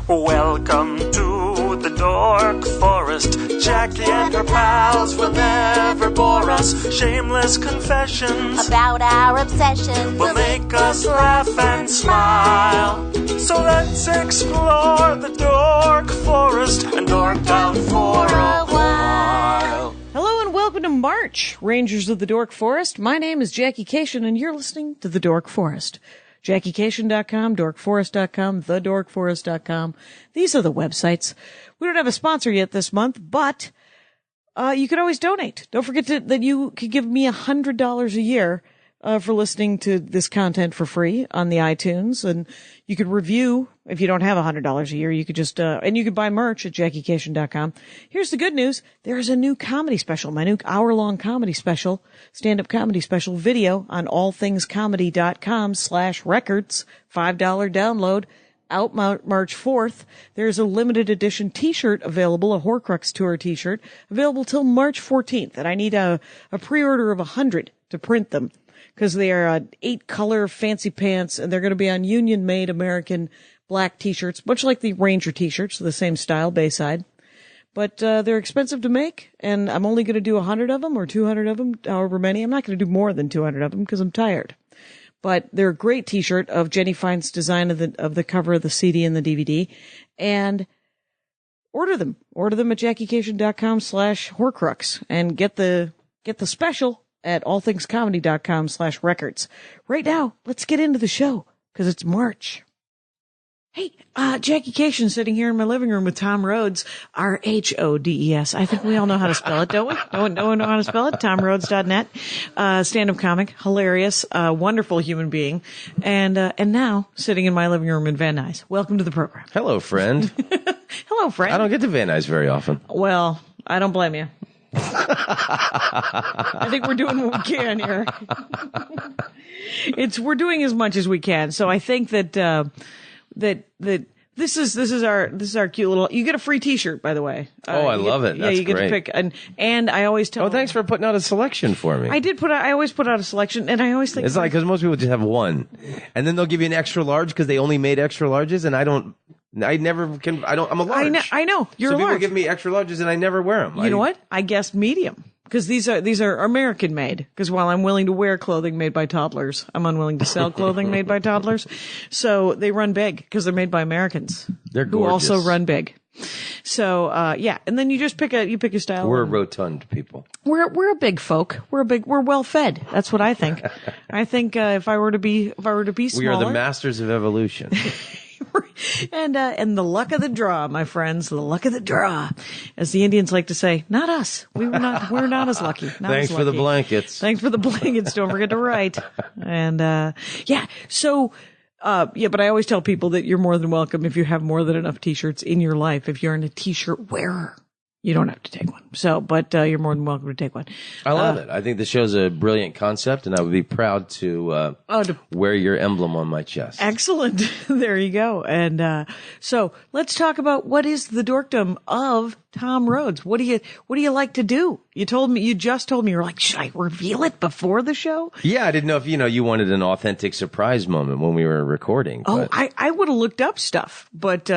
Welcome to the Dork Forest. Jackie and her pals will never bore us. Shameless confessions about our obsession will make us laugh and smile. So let's explore the Dork Forest and dork out for a while. Hello and welcome to March, Rangers of the Dork Forest. My name is Jackie Cation and you're listening to the Dork Forest. JackieCation.com, DorkForest.com, TheDorkForest.com. These are the websites. We don't have a sponsor yet this month, but you can always donate. Don't forget that you could give me $100 a year for listening to this content for free on the iTunes, and you could review. If you don't have $100 a year, you could just and you could buy merch at JackieCation.com. Here's the good news: there's a new comedy special, my new hour-long comedy special, stand-up comedy special video on allthingscomedy.com/records. $5 download. Out March 4th. There's a limited edition t-shirt available, a Horcrux Tour t-shirt, available till March 14th. And I need a pre-order of 100 to print them, because they are 8-color fancy pants, and they're going to be on union-made American black t-shirts, much like the Ranger t-shirts, the same style, Bayside. But they're expensive to make, and I'm only going to do 100 of them or 200 of them, however many. I'm not going to do more than 200 of them because I'm tired. But they're a great t-shirt of Jenny Fine's design of the cover of the CD and the DVD. And order them. Order them at JackieCation.com/Horcrux and get the special at allthingscomedy.com/records. Right now, let's get into the show, because it's March. Hey, Jackie Cation sitting here in my living room with Tom Rhodes, R-H-O-D-E-S. I think we all know how to spell it, don't we? No one know how to spell it? TomRhodes.net. Stand-up comic, hilarious, wonderful human being. And now, sitting in my living room in Van Nuys. Welcome to the program. Hello, friend. Hello, friend. I don't get to Van Nuys very often. Well, I don't blame you. I think we're doing what we can here. We're doing as much as we can. So I think that this is our cute little. You get a free T-shirt, by the way. I love it. That's you get great. to pick, and I always tell. Oh, thanks for putting out a selection for me. I always put out a selection, and I always think it's like, because most people just have one, and then they'll give you an extra large because they only made extra larges, and I'm a large. I know you're so a large. People give me extra larges, and I never wear them. You know what? I guessed medium. Because these are American made. Because while I'm willing to wear clothing made by toddlers, I'm unwilling to sell clothing made by toddlers. So they run big because they're made by Americans. They're gorgeous. Who also run big. So yeah, and then you just pick a style. We're rotund people. We're a big folk. We're well fed. That's what I think. I think if I were to be smaller, we are the masters of evolution. And the luck of the draw, my friends, the luck of the draw, as the Indians like to say. Not us. We're not as lucky. Thanks for the blankets. Thanks for the blankets. Don't forget to write. And yeah. So but I always tell people that you're more than welcome if you have more than enough T-shirts in your life. If you're a T-shirt wearer, you don't have to take one. So, but you're more than welcome to take one. I love it. I think the show's a brilliant concept, and I would be proud to wear your emblem on my chest. Excellent. There you go. And so let's talk about what is the dorkdom of Tom Rhodes. What do you like to do? You just told me, you were like, should I reveal it before the show? Yeah, I didn't know if, you wanted an authentic surprise moment when we were recording. Oh, I would have looked up stuff, but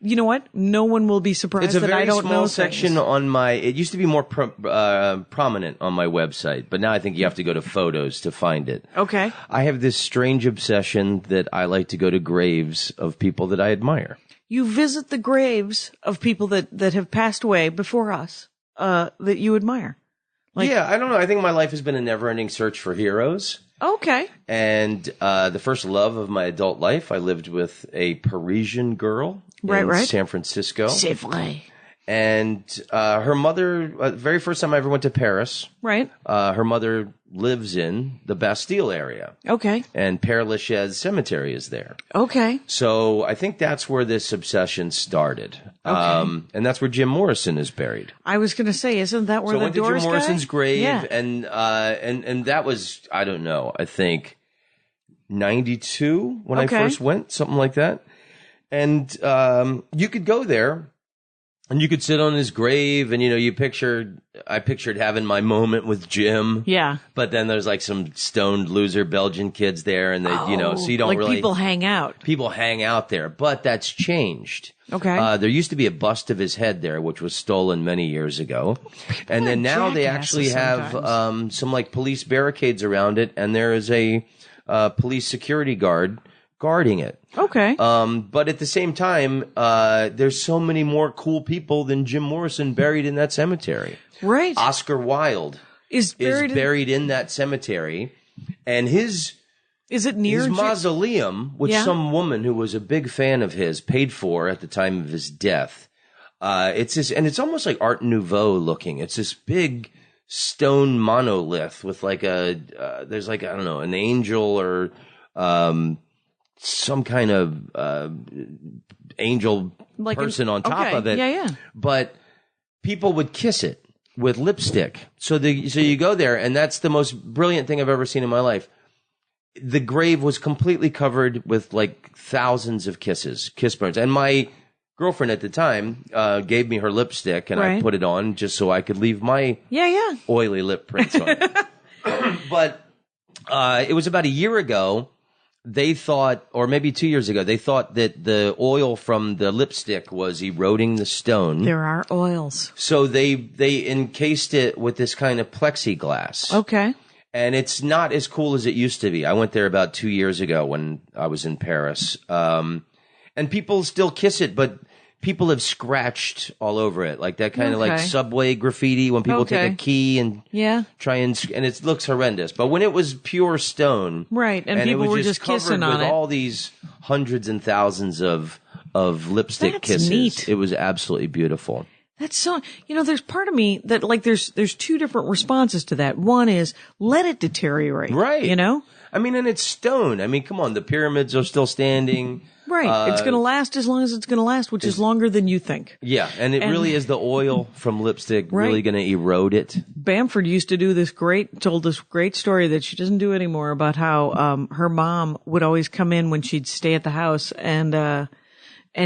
you know what? No one will be surprised that I don't know things. It's a very small section on it used to be more prominent on my website, but now I think you have to go to photos to find it. Okay. I have this strange obsession that I like to go to graves of people that I admire. You visit the graves of people that have passed away before us, that you admire. Yeah, I don't know. I think my life has been a never-ending search for heroes. Okay. And the first love of my adult life, I lived with a Parisian girl in San Francisco. C'est vrai. And her mother, very first time I ever went to Paris, right? Her mother lives in the Bastille area. Okay. And Père Lachaise Cemetery is there. Okay. So I think that's where this obsession started. Okay. And that's where Jim Morrison is buried. I was going to say, isn't that where the Doors guy? So I went to Jim Morrison's grave, yeah. And that was, I don't know, I think 92 when I first went, something like that. And you could go there And you could sit on his grave, and I pictured having my moment with Jim. Yeah. But then there's like some stoned loser Belgian kids there, and they, so you don't like really. People hang out. People hang out there, but that's changed. Okay. There used to be a bust of his head there, which was stolen many years ago. And then now they actually have some like police barricades around it, and there is a police security guard guarding it. Okay. But at the same time, there's so many more cool people than Jim Morrison buried in that cemetery. Right. Oscar Wilde is buried in that cemetery, and his mausoleum, which some woman who was a big fan of his paid for at the time of his death. It's almost like Art Nouveau looking. It's this big stone monolith with like there's like, I don't know, an angel or, some kind of angel like person on top of it. Yeah. But people would kiss it with lipstick. So you go there, and that's the most brilliant thing I've ever seen in my life. The grave was completely covered with like thousands of kiss burns. And my girlfriend at the time gave me her lipstick, and I put it on just so I could leave my oily lip prints on it. But it was about a year ago. They thought, or maybe 2 years ago, they thought that the oil from the lipstick was eroding the stone. There are oils. So they encased it with this kind of plexiglass. Okay. And it's not as cool as it used to be. I went there about 2 years ago when I was in Paris. And people still kiss it, but people have scratched all over it, like that kind of like subway graffiti when people take a key and try and it looks horrendous. But when it was pure stone, right, and people were just kissing on it, with all these hundreds and thousands of lipstick kisses, neat. It was absolutely beautiful. That's so, there's part of me that like there's two different responses to that. One is let it deteriorate, right? I mean, and it's stone. I mean, come on, the pyramids are still standing. Right. It's going to last as long as it's going to last, which is longer than you think. Yeah. And it really is the oil from lipstick really going to erode it. Bamford used to told this great story that she doesn't do anymore about how, her mom would always come in when she'd stay at the house and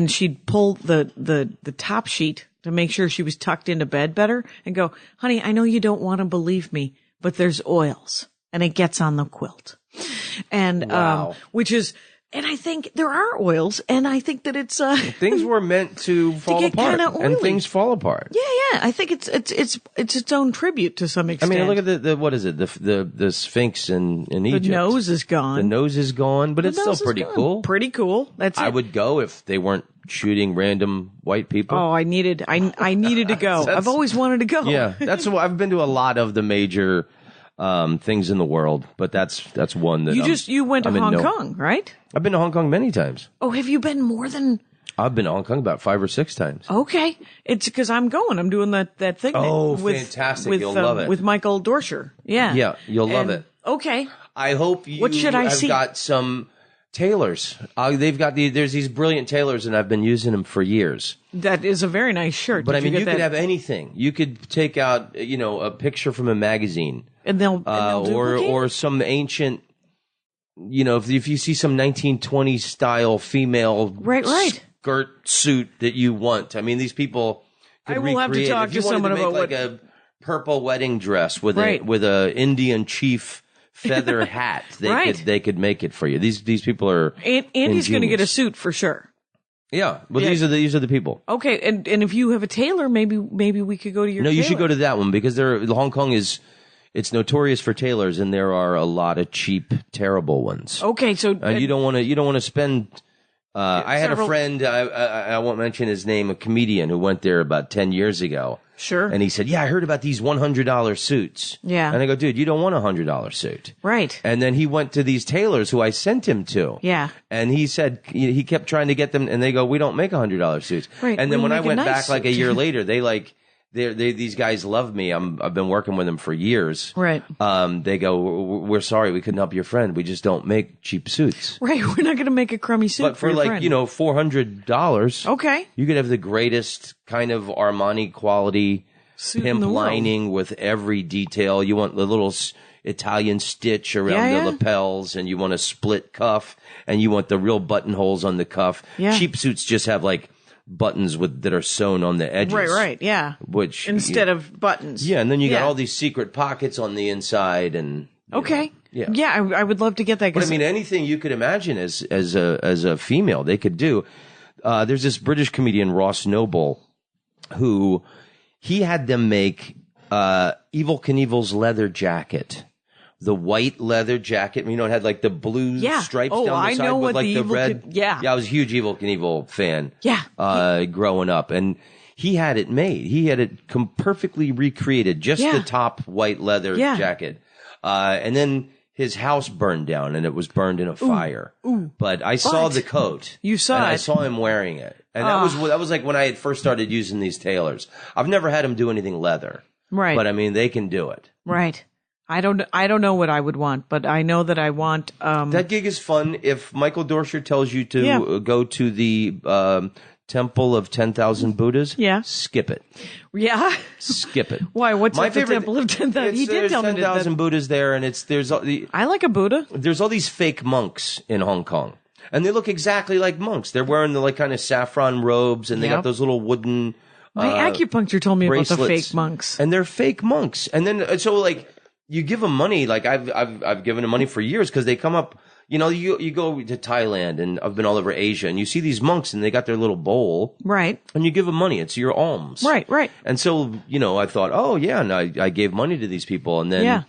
she'd pull the top sheet to make sure she was tucked into bed better and go, honey, I know you don't want to believe me, but there's oils and it gets on the quilt. And, which is, and I think there are oils, and I think that it's things were meant to fall apart, and things fall apart. Yeah. I think it's its own tribute to some extent. I mean, look at the what is it? The Sphinx in Egypt. The nose is gone. The nose is gone, but it's still pretty cool. Pretty cool. That's it. I would go if they weren't shooting random white people. Oh, I needed to go. I've always wanted to go. Yeah, that's what I've been to a lot of the major things in the world, but that's one that you went to Hong Kong, right? I've been to Hong Kong many times. Oh, have you been more than? I've been to Hong Kong about 5 or 6 times. Okay, it's because I'm going. I'm doing that thing. Oh, fantastic! You'll love it with Michael Dorsher. Yeah, you'll love it. Okay, I hope you. What should I see? Got some tailors. They've got there's these brilliant tailors, and I've been using them for years. That is a very nice shirt. But you could have anything. You could take out a picture from a magazine. And they'll or some ancient, if you see some 1920s style female skirt suit that you want. I mean, these people could recreate. I will have to talk to someone about like a purple wedding dress with a Indian chief feather hat. They could make it for you. These people are. Andy's going to get a suit for sure. Yeah, well, these are the people. Okay, and if you have a tailor, maybe we could go to your. No, tailor. You should go to that one because Hong Kong is. It's notorious for tailors, and there are a lot of cheap, terrible ones. Okay, so you don't want to spend. I had a friend. I won't mention his name, a comedian who went there about 10 years ago. Sure. And he said, "Yeah, I heard about these $100 suits." Yeah. And I go, "Dude, you don't want a $100 suit." Right. And then he went to these tailors who I sent him to. Yeah. And he said he kept trying to get them, and they go, "We don't make $100 suits." Right. And then when I went back like a year later, these guys love me. I've been working with them for years. Right. They go, "We're sorry, we couldn't help your friend. We just don't make cheap suits." Right. We're not going to make a crummy suit. But for your friend. $400. Okay. You could have the greatest kind of Armani quality suit pimp lining with every detail. You want the little Italian stitch around the lapels, and you want a split cuff, and you want the real buttonholes on the cuff. Yeah. Cheap suits just have like buttons that are sewn on the edges. Right, yeah. Which Instead of buttons. Yeah, and then you got all these secret pockets on the inside, and okay. Yeah, I would love to get that. But I mean, anything you could imagine as a female, they could do. There's this British comedian Ross Noble, who he had them make Evel Knievel's leather jacket. The white leather jacket, it had like the blue stripes down the side know with what like the red. yeah, I was a huge Evel Knievel fan. Yeah, growing up, and he had it made. He had it perfectly recreated, just the top white leather jacket, and then his house burned down, and it was burned in a fire. But I saw the coat. You saw and it. I saw him wearing it, and that was like when I had first started using these tailors. I've never had them do anything leather, right? But I mean, they can do it, right? I don't know what I would want, but I know that I want. That gig is fun. If Michael Dorsher tells you to go to the Temple of 10,000 Buddhas, skip it. Yeah, skip it. Why? What's my the favorite Temple of 10,000? He did tell me 10,000 Buddhas there, and I like a Buddha. There's all these fake monks in Hong Kong, and they look exactly like monks. They're wearing the like kind of saffron robes, and they got those little wooden. My acupuncture told me bracelets, about the fake monks, and they're fake monks. And then so like. You give them money, like I've given them money for years because they come up, you go to Thailand and I've been all over Asia and you see these monks and they got their little bowl. Right. And you give them money. It's your alms. Right. And so, I thought, oh yeah, and I gave money to these people. And then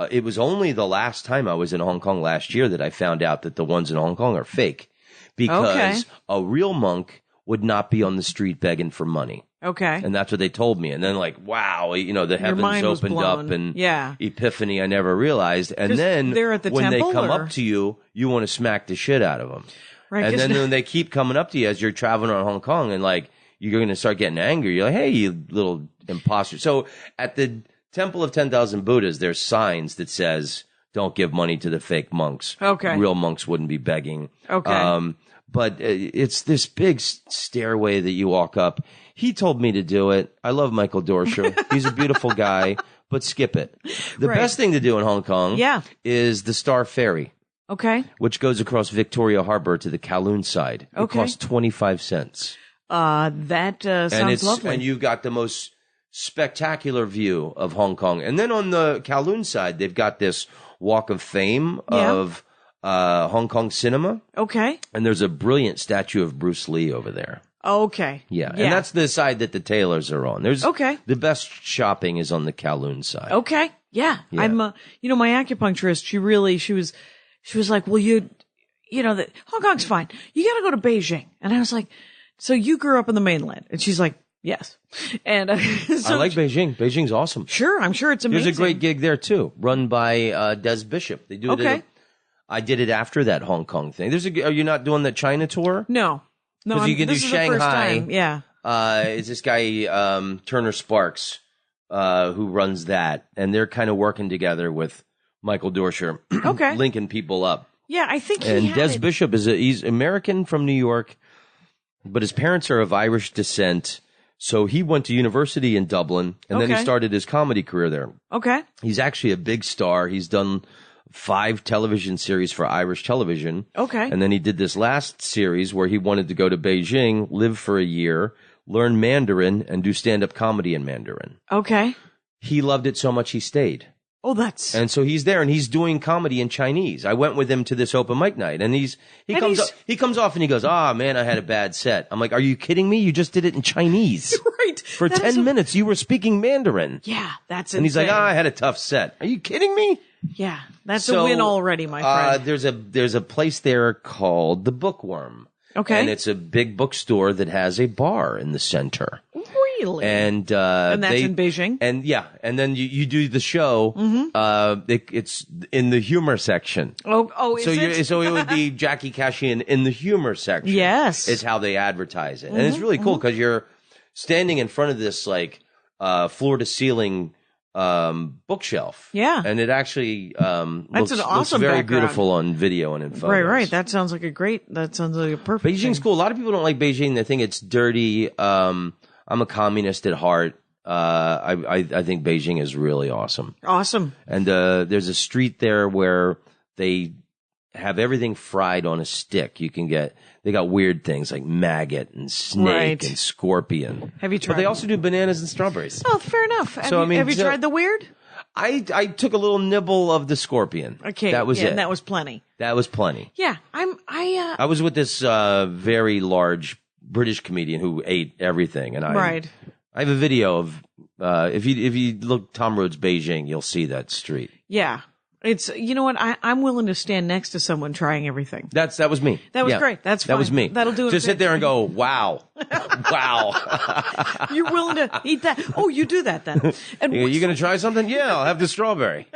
it was only the last time I was in Hong Kong last year that I found out that the ones in Hong Kong are fake because a real monk would not be on the street begging for money. Okay. And that's what they told me. And then like, wow, the heavens opened up and epiphany I never realized. And then they're at the when temple, they come up to you, you want to smack the shit out of them. Right. And then when they keep coming up to you as you're traveling around Hong Kong and like, you're going to start getting angry. You're like, hey, you little imposter. So at the Temple of 10,000 Buddhas, there's signs that says, don't give money to the fake monks. Okay. Real monks wouldn't be begging. Okay. But it's this big stairway that you walk up. He told me to do it. I love Michael Dorsher. He's a beautiful guy, but skip it. The best thing to do in Hong Kong is the Star Ferry. Okay. Which goes across Victoria Harbor to the Kowloon side. It costs 25 cents. That sounds lovely. And you've got the most spectacular view of Hong Kong. And then on the Kowloon side, they've got this Walk of Fame of Hong Kong cinema. Okay. And there's a brilliant statue of Bruce Lee over there. Okay. Yeah. And that's the side that the tailors are on. There's the best shopping is on the Kowloon side. Okay. Yeah. I'm my acupuncturist, she was like, well, that Hong Kong's fine. You got to go to Beijing. And I was like, so you grew up in the mainland? And she's like, yes. And I like Beijing. Beijing's awesome. Sure. I'm sure it's amazing. There's a great gig there too, run by Des Bishop. They do it. I did it after that Hong Kong thing. Are you not doing the China tour? No. Because you can do Shanghai. Yeah. It's this guy, Turner Sparks, who runs that. And they're kind of working together with Michael Dorsher. Linking people up. Yeah, I think And Des Bishop he's American from New York, but his parents are of Irish descent. So he went to university in Dublin, and then he started his comedy career there. Okay. He's actually a big star. He's done 5 television series for Irish television. Okay. And then he did this last series where he wanted to go to Beijing, live for a year, learn Mandarin, and do stand-up comedy in Mandarin. Okay. He loved it so much he stayed. Oh, that's... And so he's there, and he's doing comedy in Chinese. I went with him to this open mic night, and he comes off and he goes, man, I had a bad set. I'm like, are you kidding me? You just did it in Chinese. Right. For 10 minutes, you were speaking Mandarin. Yeah, that's insane. And he's like, I had a tough set. Are you kidding me? Yeah, that's a win already, my friend. There's a place there called the Bookworm. Okay. And it's a big bookstore that has a bar in the center. Really? And that's in Beijing? And then you do the show. Mm-hmm. It's in the humor section. Oh, is it? So it would be Jackie Cashian in the humor section. Yes. Is how they advertise it. And it's really cool because you're standing in front of this like floor to ceiling bookshelf. Yeah. And it actually looks an awesome very background. beautiful on video and in photos. Right. That sounds like a perfect Beijing's thing. cool. A lot of people don't like Beijing. They think it's dirty. I'm a communist at heart. I think Beijing is really awesome. Awesome. And there's a street there where they have everything fried on a stick. They got weird things like maggot and snake Right. and scorpion. Have you tried? But they also do bananas and strawberries. Oh, fair enough. Have you tried the weird? I took a little nibble of the scorpion. Okay, That was it. And that was plenty. That was plenty. Yeah, I was with this very large British comedian who ate everything, and I have a video of if you look Tom Rhodes Beijing, you'll see that street. Yeah. It's, you know what? I'm willing to stand next to someone trying everything. That was me. That was Yeah. great. That's fine. That was me. That'll do it. Just sit there and go, wow, wow. You're willing to eat that? Oh, you do that then. And You going to try something? Yeah, I'll have the strawberry.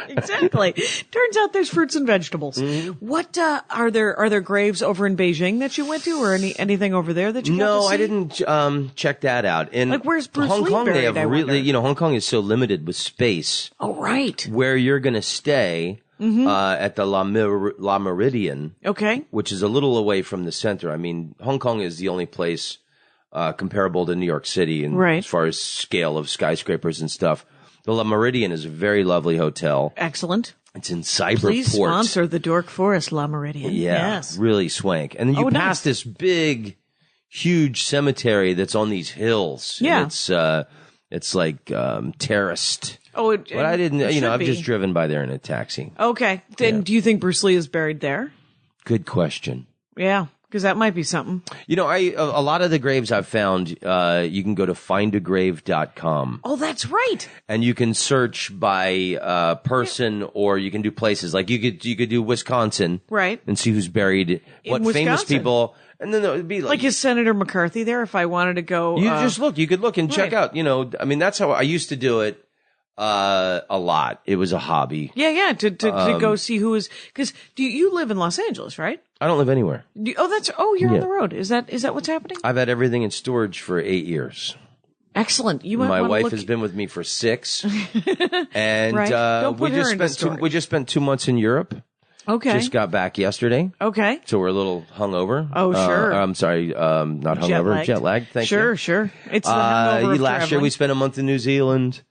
exactly. Turns out there's fruits and vegetables. Mm-hmm. What are there graves over in Beijing that you went to, or anything over there that you got to No, see? I didn't check that out. In Like, where's Bruce Hong Lee Kong, buried, they have I really, wonder? Hong Kong is so limited with space. Oh, right. Where you're going to stay at the La Meridian, Okay. which is a little away from the center. I mean, Hong Kong is the only place comparable to New York City Right. as far as scale of skyscrapers and stuff. The La Meridian is a very lovely hotel. Excellent. It's in Cyberport. Please sponsor the Dork Forest La Meridian. Yeah, Yes. really swank. And then you Oh, pass nice. this big, huge cemetery that's on these hills. Yeah. And it's like terraced. Oh, But I didn't, it should I've be. just driven by there in a taxi. Okay. Then do you think Bruce Lee is buried there? Good question. Yeah, because that might be something. A lot of the graves I've found, you can go to findagrave.com Oh, that's right. and you can search by person, or you can do places like you could do Wisconsin, Right. and see who's buried, what famous Wisconsin. people, and then it would be Like, is Senator McCarthy there if I wanted to go? you just look. You could look and check right. out. That's how I used to do it a lot. It was a hobby. Yeah, to go see who is, because you live in Los Angeles, right? I don't live anywhere. You're on the road. Is that what's happening? I've had everything in storage for 8 years. Excellent. You might My wanna wife look- has been with me for 6, and Right. Don't put her into storage. we just spent 2 months in Europe. Okay. Just got back yesterday, Okay. so we're a little hungover. Oh, sure. I'm sorry, not hungover, jet lag. Thank you. Sure. It's the hangover of last year traveling. we spent a month in New Zealand.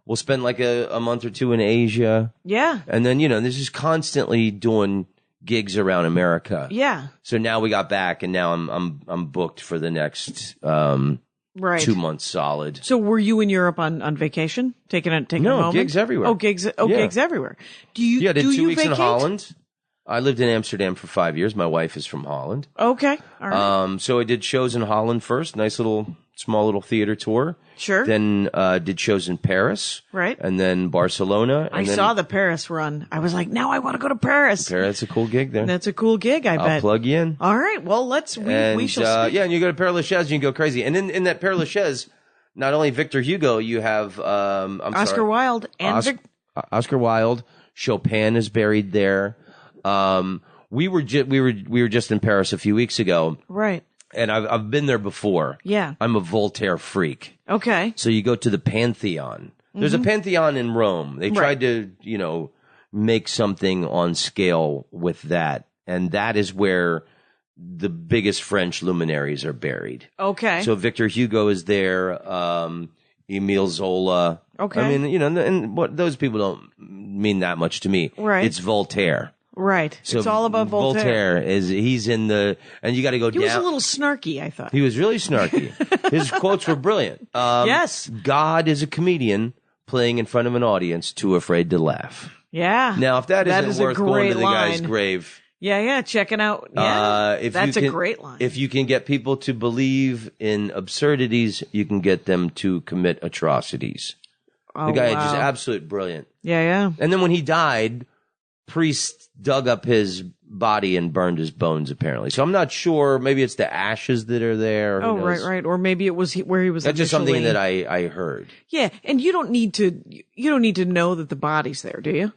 We'll spend like a month or two in Asia. Yeah. And then, this is constantly doing gigs around America. Yeah. So now we got back, and now I'm booked for the next Right. 2 months solid. So were you in Europe on vacation? Taking a moment? Gigs everywhere. Oh, gigs everywhere. Do you Yeah, I did do 2 you weeks in vacate? Holland. I lived in Amsterdam for 5 years. My wife is from Holland. Okay. All right. So I did shows in Holland first. Nice small little theater tour. Sure. Then did shows in Paris. Right. And then Barcelona. I And then saw the Paris run. I was like, now I want to go to Paris. Paris. That's a cool gig there. That's a cool gig, I I'll bet. plug you in. All right. Well, we shall speak. Yeah, and you go to Père Lachaise, you can go crazy. And in that Père Lachaise, not only Victor Hugo, you have Oscar Wilde and Oscar Wilde. Chopin is buried there. We were just in Paris a few weeks ago, right. and I've been there before. Yeah. I'm a Voltaire freak. Okay. So you go to the Pantheon. There's a Pantheon in Rome. They tried to, make something on scale with that, and that is where the biggest French luminaries are buried. Okay. So Victor Hugo is there, Emile Zola. Okay. I mean, and what those people don't mean that much to me. Right. It's Voltaire. Right. So it's all about Voltaire. he's in the, and you got to go He down. was a little snarky, I thought. He was really snarky. His quotes were brilliant. Yes. God is a comedian playing in front of an audience too afraid to laugh. Yeah. Now, if that is isn't a worth going great to the line. guy's grave, Yeah, checking out. Yeah, if that's you a can- great line. If you can get people to believe in absurdities, you can get them to commit atrocities. The guy just absolute brilliant. Yeah. And then when he died, priests dug up his body and burned his bones, apparently. So I'm not sure. Maybe it's the ashes that are there. Oh, Who knows? right. Or maybe it was where he was. That's just something initially- that I heard. Yeah, and you don't need to know that the body's there, do you?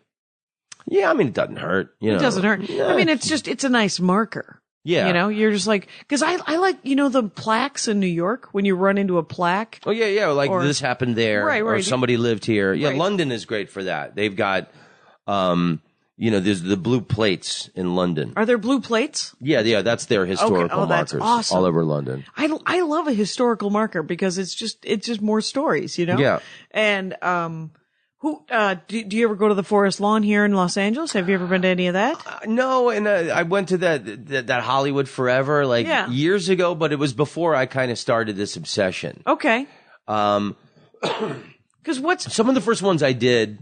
Yeah, I mean, it doesn't hurt. It doesn't hurt. I mean, it's a nice marker. Yeah. You're just like, because I like, the plaques in New York when you run into a plaque. Oh, yeah. Like Or- this happened there. Right. Or somebody lived here. Yeah, Right. London is great for that. They've got, there's the blue plates in London. Are there blue plates? Yeah, that's their historical Oh, that's markers awesome. all over London. I love a historical marker because it's just more stories, Yeah. And Who do you ever go to the Forest Lawn here in Los Angeles? Have you ever been to any of that? No, and I went to that Hollywood Forever years ago, but it was before I kind of started this obsession. Okay. Because some of the first ones I did,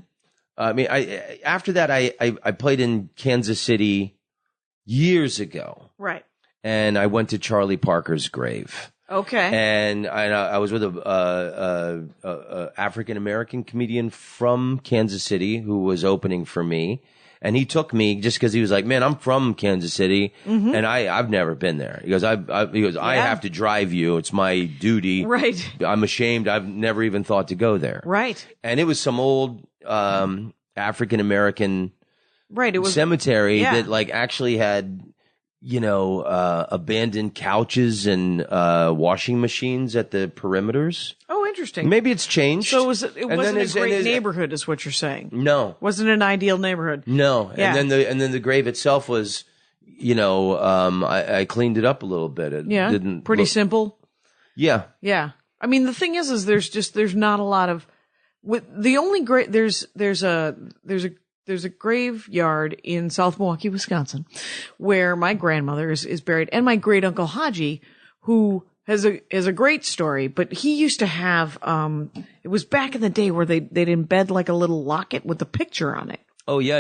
after that I played in Kansas City years ago. Right. And I went to Charlie Parker's grave. Okay. And I was with a African American comedian from Kansas City who was opening for me, and he took me just because he was like, "Man, I'm from Kansas City, and I've never been there." He goes, "I have to drive you. It's my duty. Right. I'm ashamed. I've never even thought to go there." Right. And it was some old African American Right. It was cemetery that actually had, abandoned couches and washing machines at the perimeters. Oh, interesting. Maybe it's changed. So it wasn't a great neighborhood, is what you're saying? No, wasn't an ideal neighborhood. No, Yeah. and then the grave itself was, I cleaned it up a little bit. It didn't pretty look, simple. Yeah, Yeah. I mean, the thing is there's not a lot of the only great there's a graveyard in South Milwaukee, Wisconsin, where my grandmother is buried, and my great uncle Haji, who has a great story. But he used to have it was back in the day where they'd embed like a little locket with a picture on it. Oh yeah.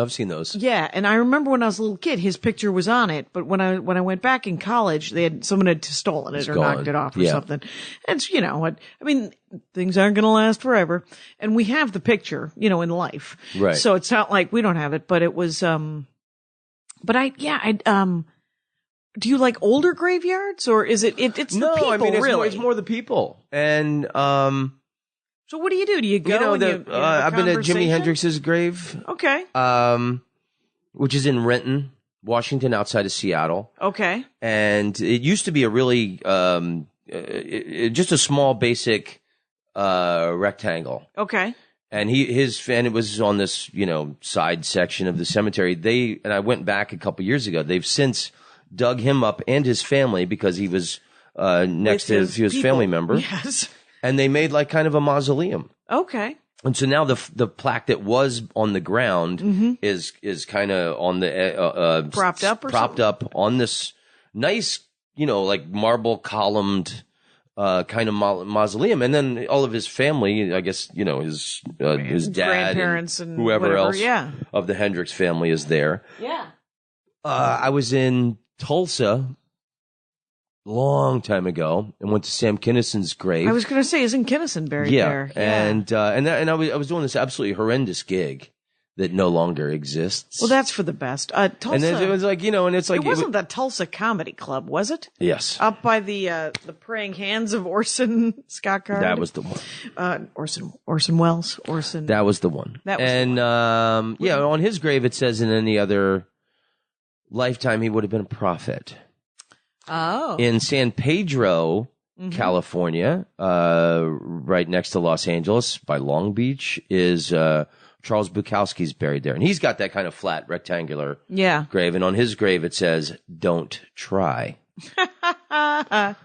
I've seen those. Yeah, and I remember when I was a little kid, his picture was on it. But when I went back in college, someone had stolen it or knocked it off or something. And it's, things aren't going to last forever. And we have the picture, in life. Right. So it's not like we don't have it, but it was. Do you like older graveyards, or is it's the people really? It's more the people. And So what do you do? Do you go? I've been at Jimi Hendrix's grave. Okay. Which is in Renton, Washington, outside of Seattle. Okay. And it used to be a really just a small, basic rectangle. Okay. And it was on this side section of the cemetery. And I went back a couple years ago. They've since dug him up and his family because he was next to his family member. Yes. And they made like kind of a mausoleum. Okay. And so now the plaque that was on the ground is kind of on the propped up on this nice, like marble columned kind of mausoleum. And then all of his family, I guess, his dad, grandparents, and whoever whatever, else of the Hendrix family is there. Yeah. I was in Tulsa long time ago and went to Sam Kinnison's grave. I was going to say, isn't Kinnison buried there? Yeah. And I was doing this absolutely horrendous gig that no longer exists. Well, that's for the best. Tulsa. And then it was like, and it's like it wasn't the Tulsa Comedy Club, was it? Yes. Up by the praying hands of Orson Scott Card. That was the one. Orson Welles. That was the one. That was the one. On his grave it says in any other lifetime he would have been a prophet. Oh. In San Pedro, California, right next to Los Angeles by Long Beach, is Charles Bukowski's buried there. And he's got that kind of flat, rectangular grave. And on his grave it says, "Don't try." That's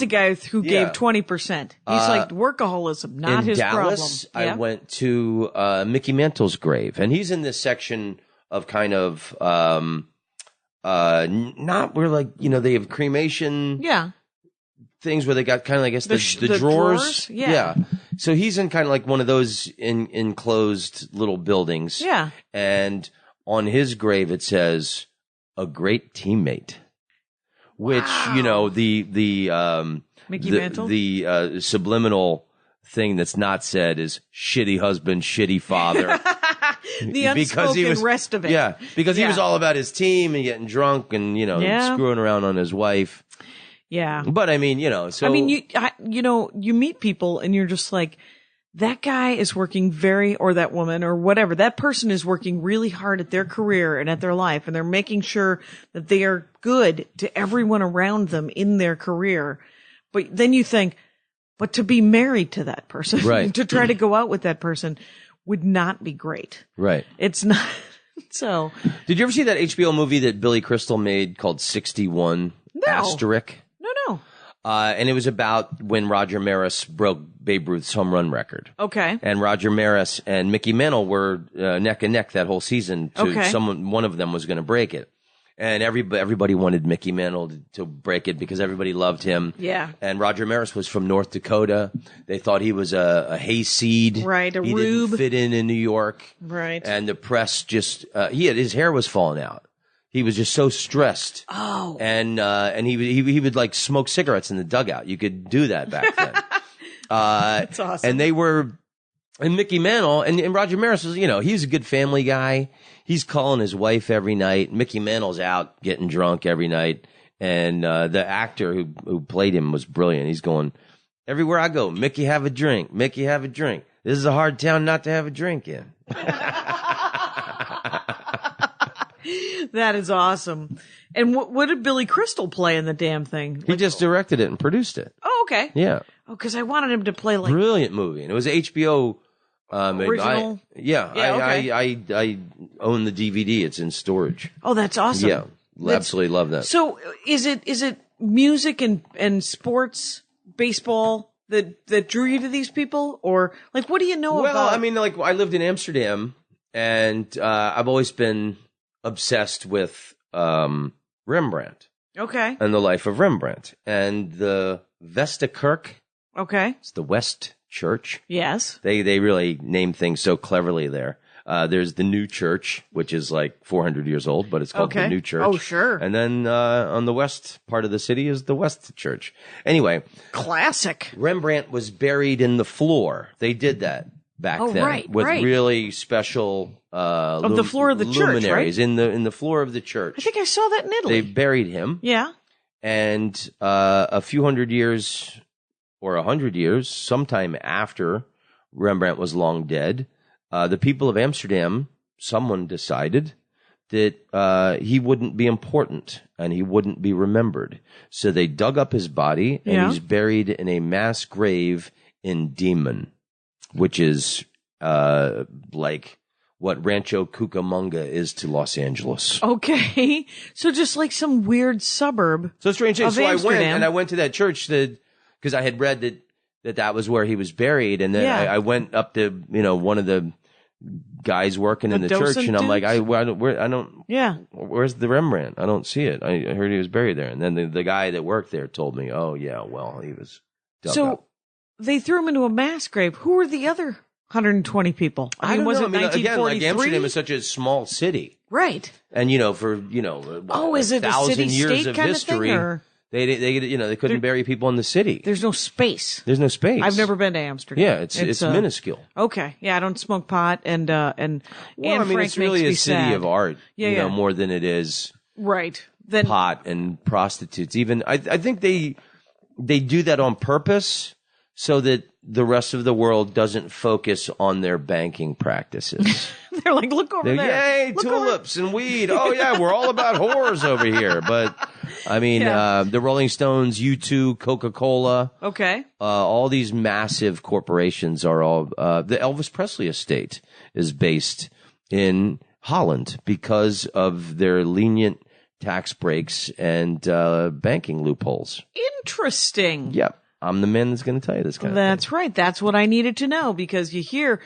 a guy who gave 20%. He's like workaholism, not his Dallas, problem. I went to Mickey Mantle's grave. And he's in this section of kind of... not where they have cremation things where they got kind of, I guess, the drawers. Yeah. So he's in kind of like one of those enclosed little buildings. Yeah. And on his grave it says, "A great teammate," which, the Mickey Mantle? The subliminal thing that's not said is shitty husband, shitty father. The unspoken rest of it. Yeah, because he was all about his team and getting drunk and, screwing around on his wife. Yeah. But I mean, you meet people and you're just like, that guy is working or that woman or whatever, that person is working really hard at their career and at their life, and they're making sure that they are good to everyone around them in their career. But then you think, but to be married to that person, right. to try to go out with that person would not be great. Right. It's not. So. Did you ever see that HBO movie that Billy Crystal made called 61 Asterisk? No. And it was about when Roger Maris broke Babe Ruth's home run record. Okay. And Roger Maris and Mickey Mantle were neck and neck that whole season. Okay. One of them was going to break it. And everybody wanted Mickey Mantle to break it because everybody loved him. Yeah. And Roger Maris was from North Dakota. They thought he was a hayseed. Right, a he rube. didn't fit in New York. Right. And the press just his hair was falling out. He was just so stressed. Oh. And he would like smoke cigarettes in the dugout. You could do that back then. That's awesome. And Mickey Mantle and Roger Maris was, he's a good family guy. He's calling his wife every night. Mickey Mantle's out getting drunk every night. And the actor who played him was brilliant. He's going, everywhere I go, Mickey, have a drink. Mickey, have a drink. This is a hard town not to have a drink in. That is awesome. And what did Billy Crystal play in the damn thing? He just directed it and produced it. Oh, okay. Yeah. Oh, because I wanted him to play like Brilliant movie. And it was HBO. Original? Okay. I own the DVD. It's in storage. Oh, that's awesome. Yeah. Absolutely love that. So is it music and sports, baseball that drew you to these people? Or like, what do you know about? Well, I mean, like I lived in Amsterdam and I've always been obsessed with Rembrandt Okay. and the life of Rembrandt and the Vestakerk. Okay. It's the West Church. Yes. They really name things so cleverly there. There's the New Church, which is like 400 years old, but it's called the New Church. Oh, sure. And then on the west part of the city is the West Church. Anyway, Classic. Rembrandt was buried in the floor. They did that back then right, with right. really special Of the floor of the church, luminaries in the floor of the church. I think I saw that in Italy. They buried him. Yeah. And a few hundred years or 100 years, sometime after Rembrandt was long dead, the people of Amsterdam, someone decided that he wouldn't be important and he wouldn't be remembered. So they dug up his body and he's buried in a mass grave in Diemen, which is like what Rancho Cucamonga is to Los Angeles. Okay. So just like some weird suburb. So strange. Of So Amsterdam. I went to that church because I had read that was where he was buried. And then Yeah. I went up to, one of the guys working in the church docent and I'm like, dudes? Yeah. where's the Rembrandt? I don't see it. I heard he was buried there. And then the guy that worked there told me, oh yeah, well, he was dug up. They threw him into a mass grave. Who were the other 120 people? I don't was know. it 1943? Again, like Amsterdam is such a small city. Right. And, for, Is it a 1,000 city years state of kind history, of thing? Or they couldn't bury people in the city. there's no space. There's no space. I've never been to Amsterdam. Yeah, it's minuscule. Okay. Yeah, I don't smoke pot and Well, Anne Frank Frank it's really makes a me city sad. of art, Yeah. more than it is Right. Then pot and prostitutes. Even I think they do that on purpose so that the rest of the world doesn't focus on their banking practices. they're like, look over there. Yay, Look tulips and weed. Oh yeah, we're all about whores over here. But I mean, the Rolling Stones, U2, Coca-Cola, Okay. all these massive corporations are all. The Elvis Presley estate is based in Holland because of their lenient tax breaks and banking loopholes. Interesting. Yep. I'm the man that's going to tell you this kind of thing. That's right. That's what I needed to know because you hear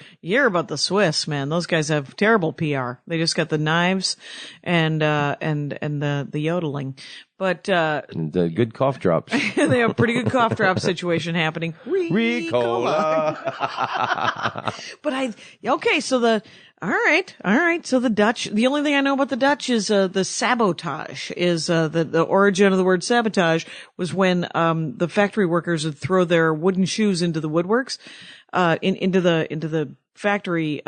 about the Swiss, man. Those guys have terrible PR. They just got the knives and the yodeling. But And the good cough drops. they have a pretty good cough drop situation happening. Ricola. But all right. So the Dutch, the only thing I know about the Dutch is the sabotage is the origin of the word sabotage was when the factory workers would throw their wooden shoes into the woodworks into the factory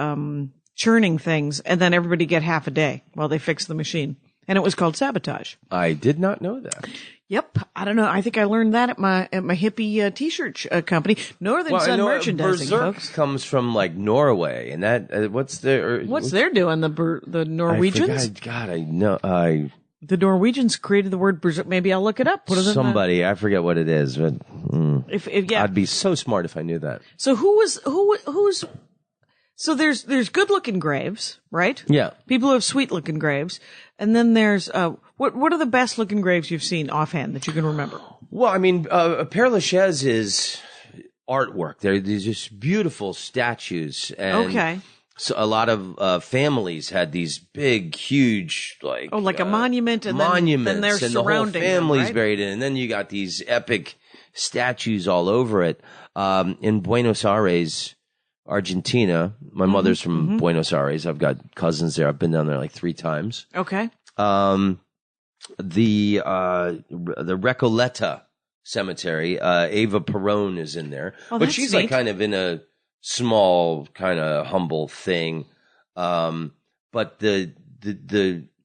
churning things, and then everybody get half a day while they fix the machine, and it was called sabotage. I did not know that. Yep. I don't know. I think I learned that at my hippie t-shirt company, Northern Sun Merchandising, Berserk folks. comes from like Norway, and that what's They're doing? The Norwegians? I know. The Norwegians created the word berserk. Maybe I'll look it up. Put it Somebody, I forget what it is, but if yeah. I'd be so smart if I knew that. So who's so there's good looking graves, right? Yeah. People who have sweet looking graves, and then there's what are the best looking graves you've seen offhand that you can remember? Well, I mean, Père Lachaise is artwork. They're just beautiful statues. And Okay. so a lot of families had these big, huge, like a monument, and monuments, then they're and the whole surrounding them, family's right? buried in it. And then you got these epic statues all over it. In Buenos Aires, Argentina, my mother's from Buenos Aires. I've got cousins there. I've been down there like 3 times. Okay. The Recoleta Cemetery, Eva Perón is in there, Oh, but that's she's like neat. kind of in a small, kind of humble thing. But the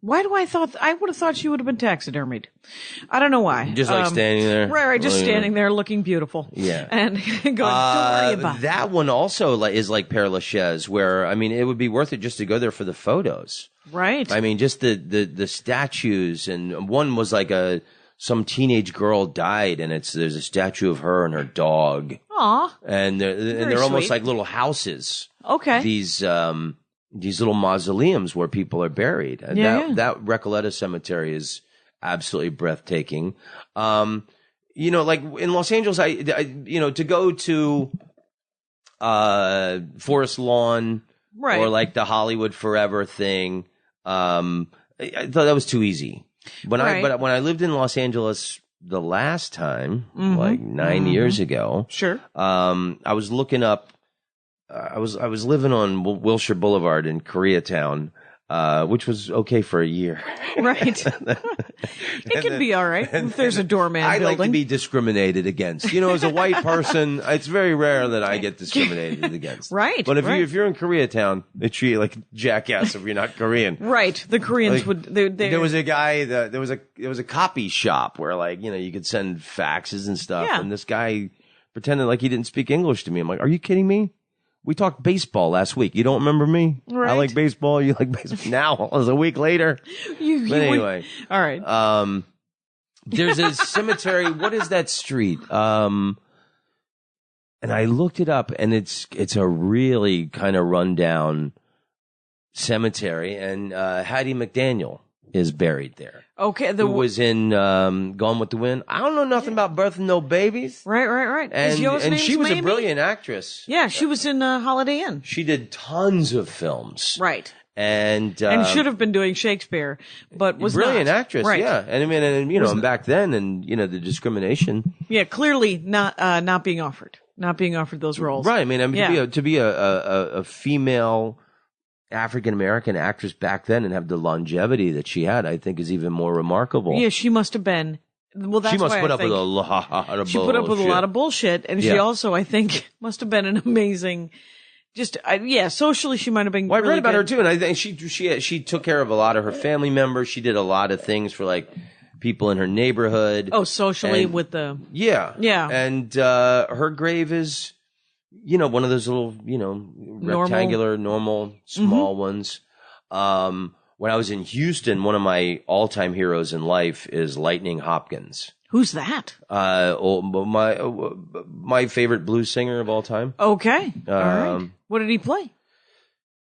Why do I would have thought she would have been taxidermied? I don't know why. just like standing there, Right, just Well, standing there looking beautiful. Yeah. And going, don't worry about it. that one also is like Père Lachaise, where I mean, it would be worth it just to go there for the photos. Right. I mean, just the statues, and one was like some teenage girl died, and there's a statue of her and her dog, Aw. and they're almost sweet. like little houses. Okay. These little mausoleums where people are buried. And Yeah. that Recoleta Cemetery is absolutely breathtaking. Like in Los Angeles, I to go to Forest Lawn, Right. or like the Hollywood Forever thing, I thought that was too easy. When Right. I lived in Los Angeles the last time, like 9 years ago, Sure. I was looking up. I was living on Wilshire Boulevard in Koreatown, which was okay for a year. Right. It can be all right if there's a doorman I building. like to be discriminated against. As a white person, it's very rare that I get discriminated against. Right, But right. if you're in Koreatown, they treat you like a jackass if you're not Korean. Right. The Koreans Like, would. There was a guy that there was a copy shop where you could send faxes and stuff, Yeah. and this guy pretended like he didn't speak English to me. I'm like, are you kidding me? We talked baseball last week. You don't remember me? Right. I like baseball. You like baseball. Now, it was a week later. But anyway, All right. there's a cemetery. What is that street? And I looked it up, and it's a really kind of rundown cemetery, and Hattie McDaniel is buried there. Okay. Who was in Gone with the Wind. I don't know nothing about Birthing No Babies. Right. And Yo's name's she was Mamie? a brilliant actress. Yeah, she was in Holiday Inn. She did tons of films. Right. And should have been doing Shakespeare, but was brilliant not. actress. Right. Yeah. And I mean, and back then, and the discrimination. Yeah, clearly not being offered those roles. Right. I mean, Yeah. to be a female African American actress back then and have the longevity that she had, I think is even more remarkable. Yeah, she must have been. Well, that's she must why put I up think with a lot of bullshit. she put up with a lot of bullshit, and she Yeah. also, I think, must have been an amazing. Socially, she might have been. Well, I really read about her good. too, and I think she took care of a lot of her family members. She did a lot of things for like people in her neighborhood. Oh, socially And- with the. Yeah. Yeah. And her grave is, one of those little, rectangular, normal, small ones. When I was in Houston, one of my all-time heroes in life is Lightning Hopkins. Who's that? My favorite blues singer of all time. Okay. All right. What did he play?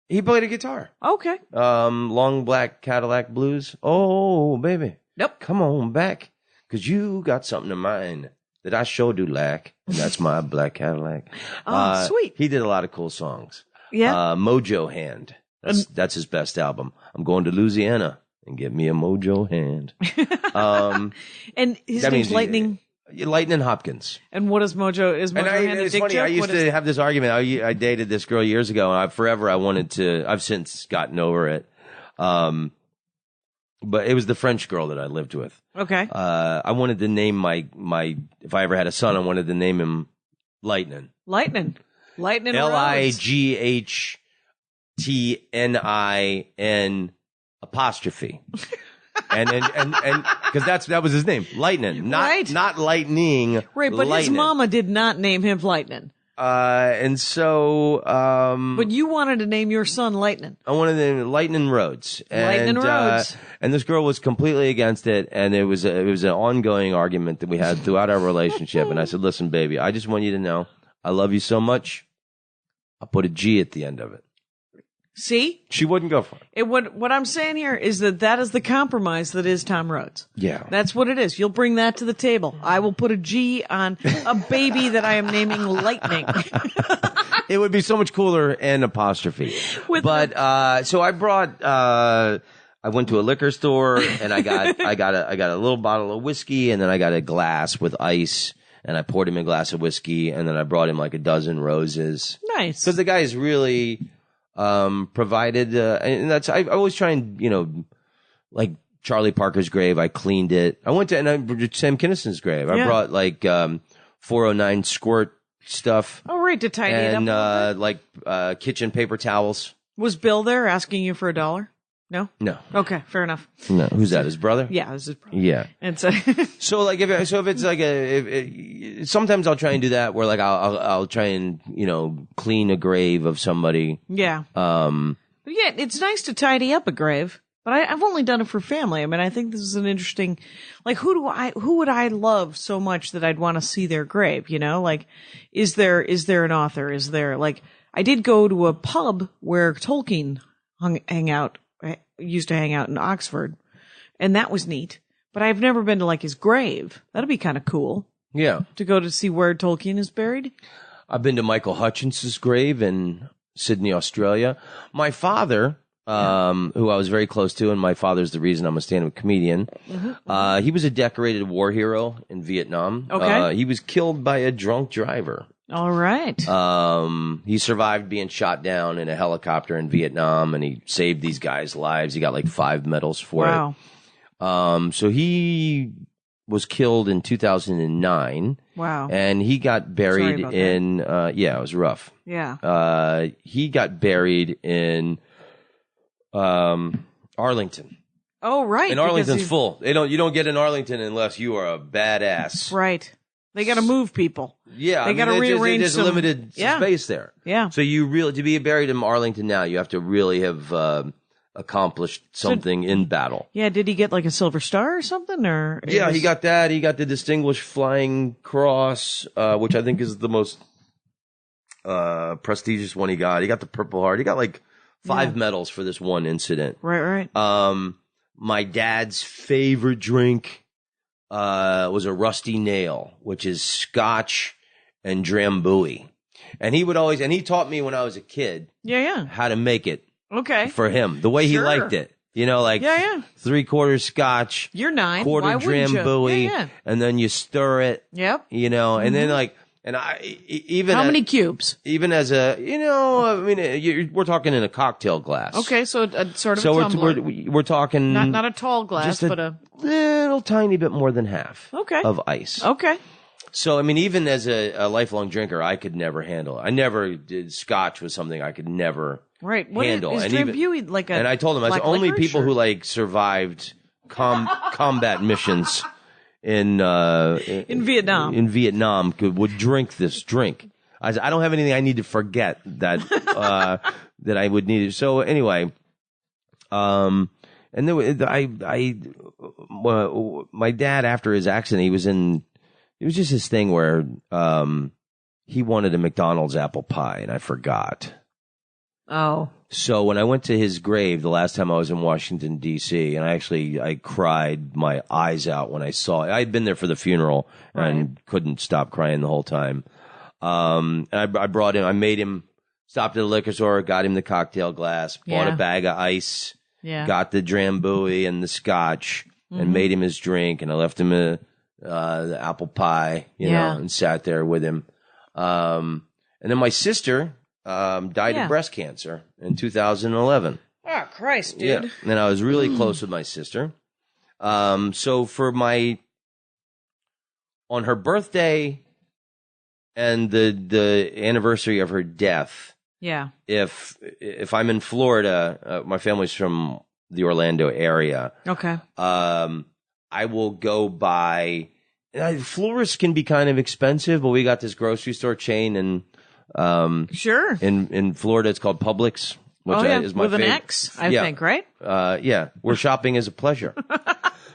He played a guitar. Okay. Long Black Cadillac Blues. Oh, baby. Yep. Come on back, 'cause you got something of mine that I sure do lack, and that's my black Cadillac. Oh, sweet. He did a lot of cool songs. Yeah. Mojo Hand. That's his best album. I'm going to Louisiana and get me a Mojo Hand. And his that name's means- Lightning. Lightning Hopkins. And what is Mojo? Is Mojo hand a it's dick funny. joke? I used What to is- have this argument. I dated this girl years ago, and I've since gotten over it. But it was the French girl that I lived with. Okay. I wanted to name my if I ever had a son, I wanted to name him Lightning. Lightning Rhodes. LIGHTNIN apostrophe. and because that was his name, Lightning, Right. not lightning. Right, but his Lightning. mama did not name him Lightning. And so But you wanted to name your son Lightning. I wanted to name it Lightning Rhodes. Lightning Rhodes. And this girl was completely against it, and it was an ongoing argument that we had throughout our relationship. And I said, "Listen, baby, I just want you to know I love you so much. I'll put a G at the end of it." See? She wouldn't go for it. What I'm saying here is that is the compromise that is Tom Rhodes. Yeah. That's what it is. You'll bring that to the table. I will put a G on a baby that I am naming Lightning. It would be so much cooler and apostrophe. So I brought, I went to a liquor store and I got a little bottle of whiskey, and then I got a glass with ice, and I poured him a glass of whiskey, and then I brought him like a dozen roses. Nice. Because the guy is really, provided, and I always try and, like Charlie Parker's grave, I cleaned it. I went to Sam Kinnison's grave. I brought like, 409 squirt stuff. Oh, right, to tidy it up. And, kitchen paper towels. Was Bill there asking you for $1? No? No. Okay, fair enough. No. Who's that? His brother? Yeah, this is probably. Yeah. And so, So like if it's like sometimes I'll try and do that where like I'll try and clean a grave of somebody. yeah. But yeah, it's nice to tidy up a grave, but I've only done it for family. I mean, I think this is an interesting, like, who would I love so much that I'd want to see their grave? Like, is there an author? Is there, like, I did go to a pub where Tolkien used to hang out in Oxford, and that was neat. But I've never been to like his grave. That'd be kind of cool. Yeah. To go to see where Tolkien is buried. I've been to Michael Hutchins's grave in Sydney, Australia. My father, who I was very close to, and my father's the reason I'm a stand-up comedian. Mm-hmm. He was a decorated war hero in Vietnam. Okay. He was killed by a drunk driver. All right. He survived being shot down in a helicopter in Vietnam, and he saved these guys' lives. He got like 5 medals for wow. it. So he was killed in 2009. Wow. And he got buried in, it was rough. Yeah. He got buried in, Arlington. Oh, right. And Arlington's full. You don't get in Arlington unless you are a badass. Right. They got to move people. Yeah, they got to rearrange. There's limited space there. Yeah. So to be buried in Arlington now, you have to really have accomplished something in battle. Yeah. Did he get like a Silver Star or something? Or he got that. He got the Distinguished Flying Cross, which I think is the most prestigious one he got. He got the Purple Heart. He got like 5 medals for this one incident. Right. My dad's favorite drink was a Rusty Nail, which is scotch and drambuie. And he taught me when I was a kid how to make it for him, the way he liked it. 3/4 scotch. You're 9. Quarter drambuie, and then you stir it. Yep. And then like, and how many cubes? Even as we're talking in a cocktail glass. Okay, so a sort of a tumbler. We're talking not a tall glass, but a little tiny bit more than half. Okay. Of ice. Okay. So even as a lifelong drinker, I could never handle it. I never did. Scotch was something I could never handle. Is drambuie like a? And I told him, I said, only people who like survived combat missions in Vietnam. In Vietnam would drink this drink. I said, I don't have anything I need to forget that that I would need. So anyway, and then my dad, after his accident, it was just his thing where he wanted a McDonald's apple pie, and I forgot. Oh. So when I went to his grave the last time I was in Washington, D.C., and I cried my eyes out when I saw it. I had been there for the funeral and couldn't stop crying the whole time. And I brought him, I made him, stopped at a liquor store, got him the cocktail glass, bought a bag of ice, got the drambuie and the scotch, and made him his drink, and I left him the apple pie, you know, and sat there with him. And then my sister died of breast cancer in 2011. Oh, Christ, dude. Yeah. And I was really close with my sister. So for on her birthday and the anniversary of her death, if I'm in Florida, my family's from the Orlando area. Okay. I will go buy. Florists can be kind of expensive, but we got this grocery store chain and in Florida it's called Publix, which is my with favorite. An X, I think, right? Where shopping is a pleasure.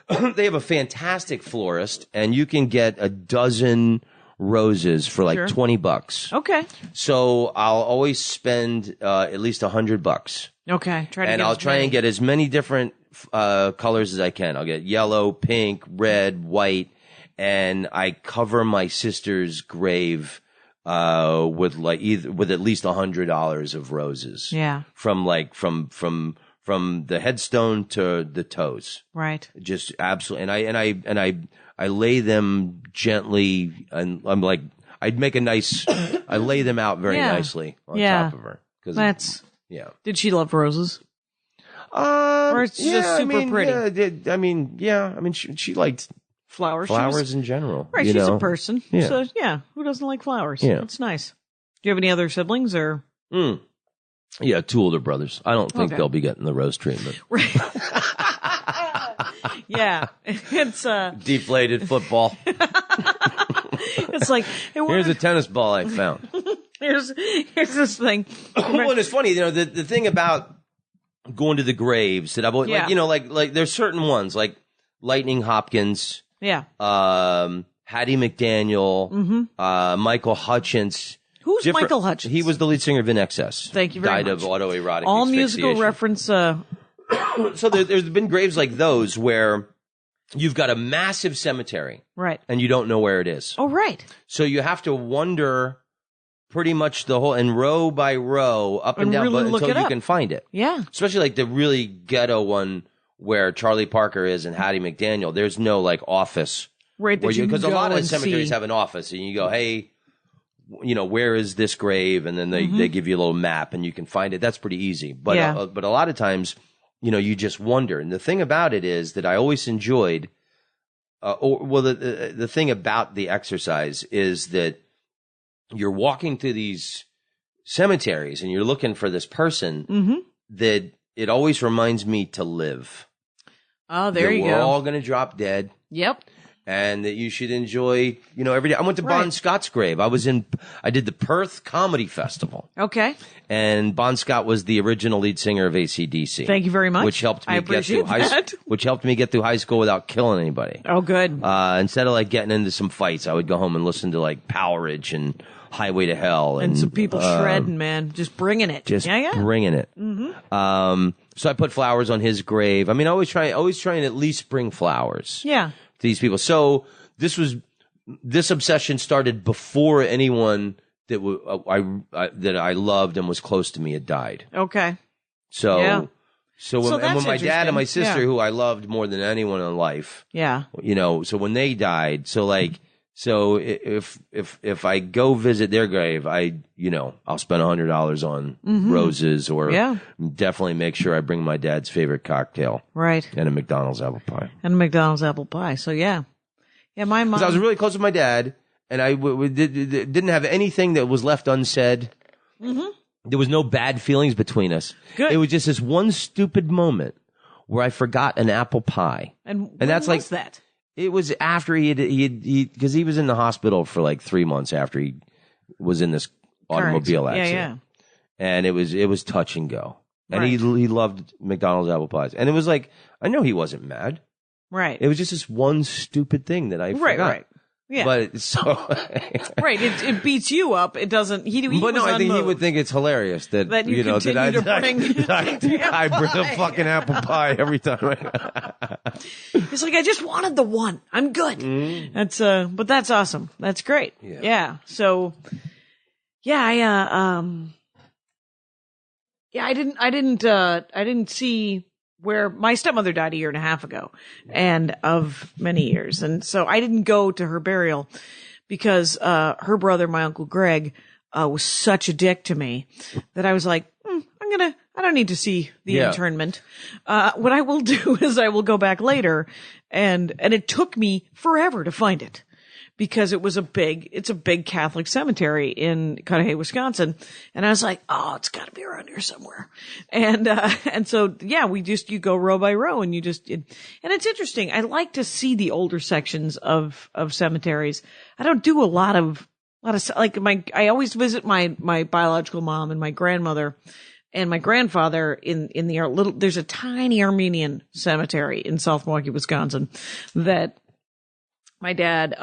They have a fantastic florist, and you can get a dozen roses for like $20. Okay. So I'll always spend at least $100 Okay. I'll try and get as many different colors as I can. I'll get yellow, pink, red, white, and I cover my sister's grave with at least $100 of roses. Yeah. From the headstone to the toes. Right. Just absolutely. And I lay them gently, and I'm like, I lay them out very nicely on top of her. Did she love roses? Or it's just super pretty? She liked flowers in general. Right, she's a person. Yeah. So, who doesn't like flowers? Yeah. That's nice. Do you have any other siblings or? Yeah, 2 older brothers. I don't think they'll be getting the rose treatment. Right. Yeah. It's deflated football. It's like, here's a tennis ball I found. Here's this thing. Well, and it's funny, the thing about going to the graves that I've always, like there's certain ones like Lightning Hopkins, Hattie McDaniel, Michael Hutchence. Who's Michael Hutchence? He was the lead singer of In Excess. Thank you very much. Died of autoerotic all asphyxiation. Musical reference. So there's been graves like those where you've got a massive cemetery, right, and you don't know where it is. Oh, right. So you have to wander pretty much the whole, and row by row, up and down, really until you can find it. Yeah. Especially like the really ghetto one where Charlie Parker is and Hattie McDaniel. There's no like office. Right. Because a lot of cemeteries have an office, and you go, hey, where is this grave? And then they give you a little map and you can find it. That's pretty easy. But a lot of times, you just wonder. And the thing about it is that I always enjoyed, the thing about the exercise is that you're walking through these cemeteries and you're looking for this person that it always reminds me to live. Oh, there you go. We're all going to drop dead. Yep. And that you should enjoy, every day. I went to Bon Scott's grave. I did the Perth Comedy Festival. Okay. And Bon Scott was the original lead singer of AC/DC. Thank you very much. Which helped me get through high school without killing anybody. Oh, good. Instead of like getting into some fights, I would go home and listen to like Powerage and Highway to Hell. And some people shredding, man. Just bringing it. Bringing it. Mm-hmm. So I put flowers on his grave. I mean, I always try and at least bring flowers. Yeah. These people. So this obsession started before anyone that that I loved and was close to me had died. Okay. So when my dad and my sister, who who I loved more than anyone in life, so when they died, if I go visit their grave, I'll spend $100 on roses, or definitely make sure I bring my dad's favorite cocktail, right, and a McDonald's apple pie. So yeah, my mom. Because I was really close with my dad, and I didn't have anything that was left unsaid. Mm-hmm. There was no bad feelings between us. Good. It was just this one stupid moment where I forgot an apple pie, and that's was that? It was after because he was in the hospital for like 3 months after he was in this automobile accident. Yeah. And it was touch and go. And right. he loved McDonald's apple pies. And it was like, I know he wasn't mad. Right. It was just this one stupid thing that I forgot. Right. Yeah. But so right, it beats you up. It doesn't. He but no, I think he would think it's hilarious that I bring a fucking apple pie every time. It's like, I just wanted the one. I'm good. Mm. But that's awesome. That's great. Yeah. So, I didn't see where my stepmother died a year and a half ago, and of many years. And so I didn't go to her burial because, her brother, my Uncle Greg, was such a dick to me that I was like, I don't need to see the internment. What I will do is I will go back later, and it took me forever to find it, because it's a big Catholic cemetery in Cudahy, Wisconsin. And I was like, oh, it's gotta be around here somewhere. And so, you go row by row, and and it's interesting. I like to see the older sections of cemeteries. I don't do a lot of I always visit my biological mom and my grandmother and my grandfather in there's a tiny Armenian cemetery in South Milwaukee, Wisconsin, that my dad,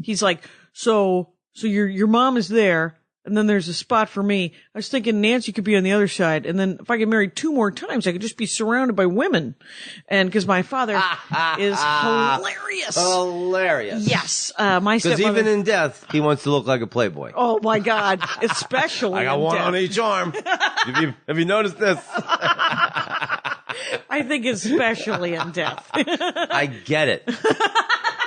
he's like, so your mom is there. and then there's a spot for me. I was thinking Nancy could be on the other side, and then if I get married 2 more times, I could just be surrounded by women. And because my father is hilarious. Hilarious. Yes. My Because stepmother. even in death, he wants to look like a playboy. Oh my God. Especially I got in one death. on each arm. Have you noticed this? I think especially in death. I get it.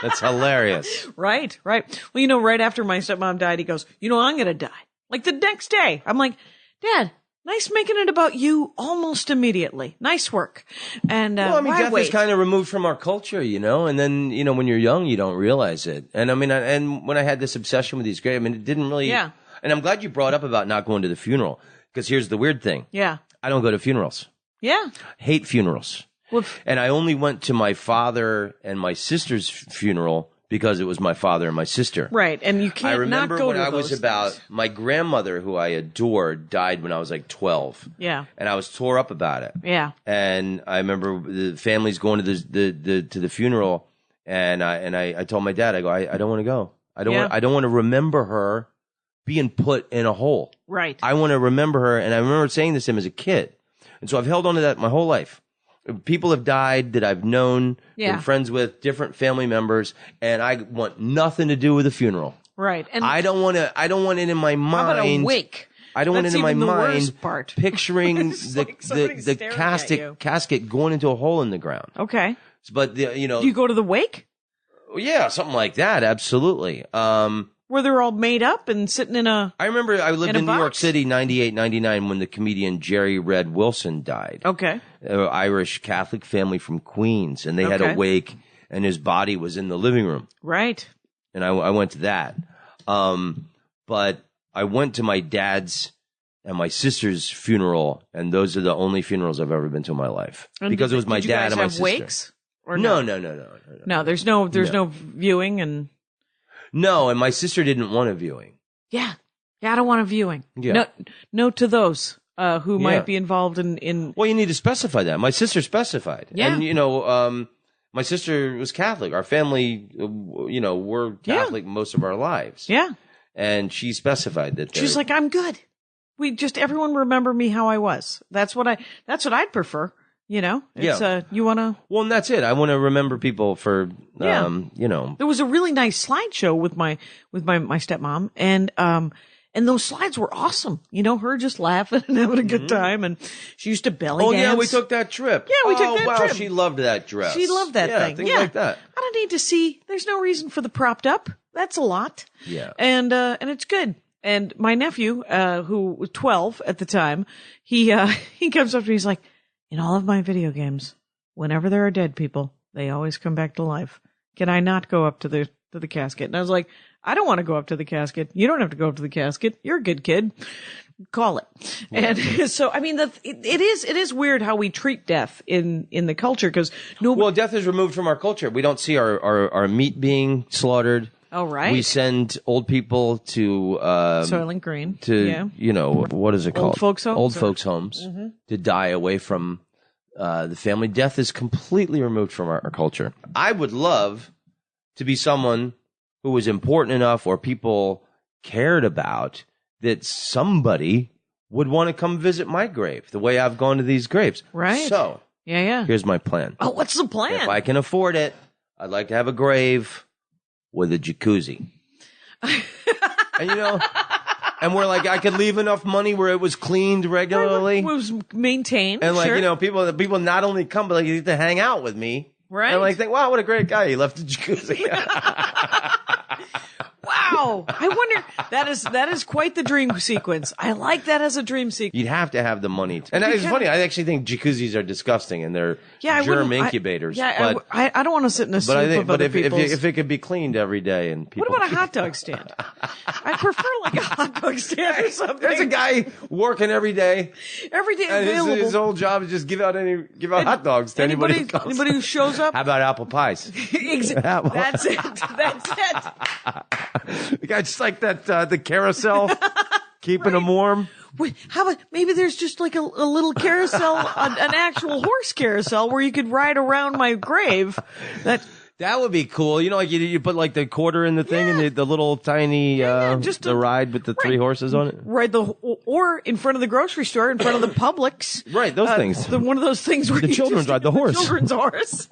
That's hilarious. Right. Well, right after my stepmom died, he goes, I'm going to die. Like the next day. I'm like, Dad, nice making it about you almost immediately. Nice work. And, Well, I mean, why death wait? is kind of removed from our culture, and then, when you're young, you don't realize it. And I mean, and when I had this obsession with these graves, it didn't really, Yeah. And I'm glad you brought up about not going to the funeral, because here's the weird thing. Yeah. I don't go to funerals. Yeah. Hate funerals. Well, And I only went to my father and my sister's funeral because it was my father and my sister. right. And you I can't not remember go when to I was those about, things. my grandmother, who I adored, died when I was like 12. Yeah. And I was tore up about it. Yeah. And I remember the families going to the funeral, and I told my dad, I go, I don't want to go. I don't want to remember her being put in a hole. Right. I want to remember her, and I remember saying this to him as a kid. And so I've held on to that my whole life. People have died that I've known, been friends with, different family members, and I want nothing to do with the funeral. right. And I don't want it in my mind. how about a wake? I don't want it That's in my even the mind worst part. picturing It's the like somebody's the staring at you. casket going into a hole in the ground. Okay. But Do you go to the wake? yeah, something like that. Absolutely. Where they're all made up and sitting in a... I remember I lived In a in New York box? City, 98, 99, when the comedian Jerry Red Wilson died. Okay. Irish Catholic family from Queens, and they had Okay. a wake, and his body was in the living room, Right. and I went to that. But I went to my dad's and my sister's funeral, and those are the only funerals I've ever been to in my life, And because did- it was my did you dad guys and my have sister. wakes? Or No. No, there's no viewing and... No, and my sister didn't want a viewing. Yeah. I don't want a viewing. Yeah. No to those who Yeah. might be involved in Well, you need to specify that. My sister specified. Yeah. And, my sister was Catholic. Our family, we're Catholic most of our lives. yeah. And she specified that. She's like, I'm good. Everyone remember me how I was. That's what I'd prefer. It's, you want to, well, and that's it. I want to remember people for, Yeah. There there was a really nice slideshow with my stepmom and those slides were awesome. Her just laughing and having a good time. And she used to belly Oh, dance. yeah, we took that trip. Yeah, we took that wow, trip. she loved that dress. She loved that thing. Things Yeah. like that. I don't need to see. There's no reason for the propped up. That's a lot. Yeah. And it's good. And my nephew, who was 12 at the time, he comes up to me. He's like, in all of my video games, whenever there are dead people, they always come back to life. Can I not go up to the casket? And I was like, I don't want to go up to the casket. You don't have to go up to the casket. You're a good kid. Call it. Yeah. And so, I mean, it is weird how we treat death in the culture, because Well, death is removed from our culture. We don't see our meat being slaughtered. Oh, right. We send old people to Soylent Green. what is it called? Old folks homes. Old folks homes to die away from the family. Death is completely removed from our culture. I would love to be someone who was important enough, or people cared about, that somebody would want to come visit my grave the way I've gone to these graves. Right. So Yeah. here's my plan. Oh, what's the plan? If I can afford it, I'd like to have a grave with a jacuzzi. And we're like, I could leave enough money where it was cleaned regularly. It was maintained. And sure. people not only come, but like, you get to hang out with me. Right. And like think, wow, what a great guy. He left a jacuzzi. Wow. I wonder, that is quite the dream sequence. I like that as a dream sequence. You'd have to have the money. And it's funny. I actually think jacuzzis are disgusting, and they're I germ wouldn't- incubators. I don't want to sit in a soup of other people's. if it could be cleaned every day, and people. What about a hot dog stand? I prefer like a hot dog stand or something. There's a guy working every day. Every day And available. his whole job is just give out hot dogs to anybody who comes. Anybody who shows up. How about apple pies? That's it. That's it. The guy just like that the carousel, keeping them warm. Wait, how about maybe there's just like a little carousel, an actual horse carousel where you could ride around my grave. That would be cool. You know, like you put like the quarter in the thing and the little tiny just the ride with the 3 horses on it. Right, or in front of the grocery store, in front of the Publix. Right, those things. One of those things where The you children just- ride the horse. Children's horse.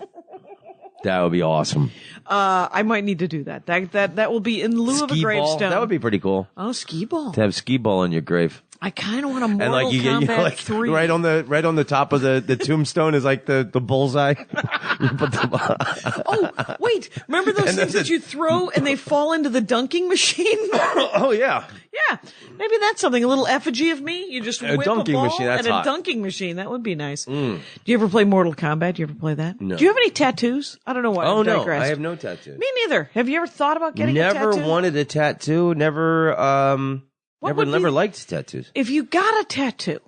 That would be awesome. I might need to do that. That will be in lieu of a Skee ball. gravestone. That would be pretty cool. Oh, skee ball. To have skee ball on your grave. I kind of want a Mortal And like you Kombat get like 3. right on the top of the tombstone is like the bullseye. You put Oh, wait. Remember those And things then that you throw and they fall into the dunking machine? Oh yeah. Yeah. Maybe that's something. A little effigy of me. You just whip dunking a ball machine, that's and hot. a dunking machine. That would be nice. Do you ever play Mortal Kombat? Do you ever play that? No. Do you have any tattoos? I don't know why. Oh I've no, digressed. I have no tattoo. Me neither. Have you ever thought about getting a Never tattoo? wanted a tattoo. Never would never be- liked tattoos. If you got a tattoo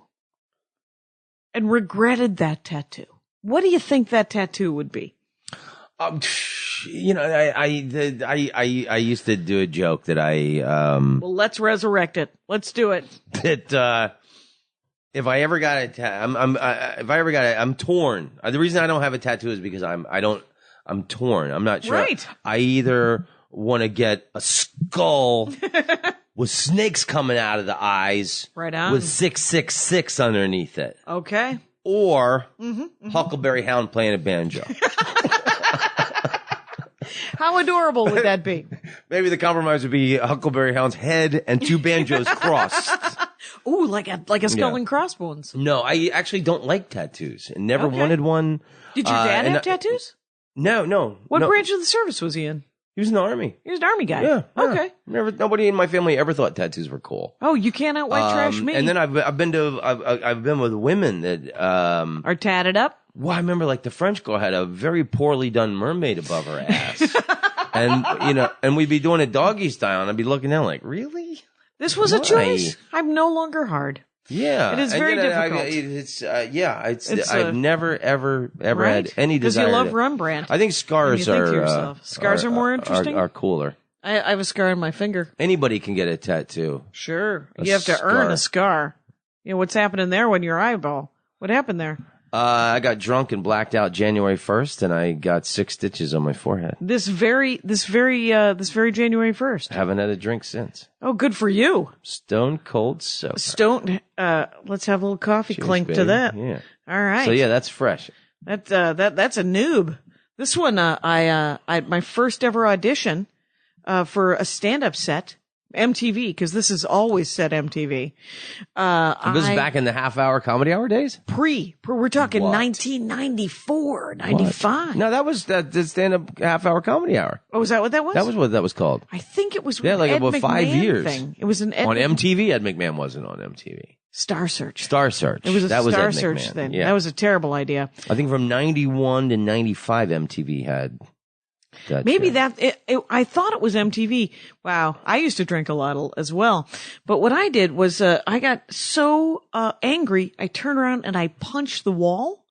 and regretted that tattoo, what do you think that tattoo would be? You know, I used to do a joke that Well, let's resurrect it. Let's do it. that if I ever got I'm torn. The reason I don't have a tattoo is because I'm torn. I'm not sure. Right. I either want to get a skull with snakes coming out of the eyes, Right on. with 666 underneath it, Okay. or Huckleberry Hound playing a banjo. How adorable would that be? Maybe the compromise would be Huckleberry Hound's head and 2 banjos crossed. Ooh, like a skull Yeah. and crossbones. No, I actually don't like tattoos and never Okay. wanted one. Did your dad and have tattoos? No. What no. branch of the service was he in? He was in the army. He was an army guy. Yeah. Okay. Nobody in my family ever thought tattoos were cool. Oh, you can't out white trash me. And then I've been with women that Are tatted up? well, I remember like the French girl had a very poorly done mermaid above her ass. and we'd be doing it doggy style and I'd be looking down like, really? This was a Why? choice. I'm no longer hard. Yeah. It is And very yet difficult. I've never ever had any Because desire. you love to- Rembrandt. I think And scars you think to are yourself, scars are more interesting? Are cooler. I have a scar on my finger. Anybody can get a tattoo. Sure. A You have to earn scar. a scar. You know, what's happening there when your eyeball? What happened there? I got drunk and blacked out January 1st, and I got 6 stitches on my forehead. This very January 1st. Haven't had a drink since. Oh, good for you. Stone cold sober. Let's have a little coffee Cheers, clink to baby. that. Yeah. All right. So yeah, that's fresh. That's a noob. This one, I my first ever audition, for a stand-up set, MTV, because this is always set MTV. This is back in the half-hour comedy hour days. We're talking What? 1994, 95. No, that was the stand-up half-hour comedy hour. Oh, was that what that was? That was what that was called. I think it was Yeah, like Ed about 5 McMahon years. thing. It was an Ed On MTV, Ed McMahon wasn't on MTV. Star Search. Star Search. It was a that was Star Ed Search McMahon. thing. Yeah. That was a terrible idea. I think from 91 to 95, MTV had that Maybe show. I thought it was MTV. Wow. I used to drink a lot as well. But what I did was, I got so, angry, I turned around and I punched the wall.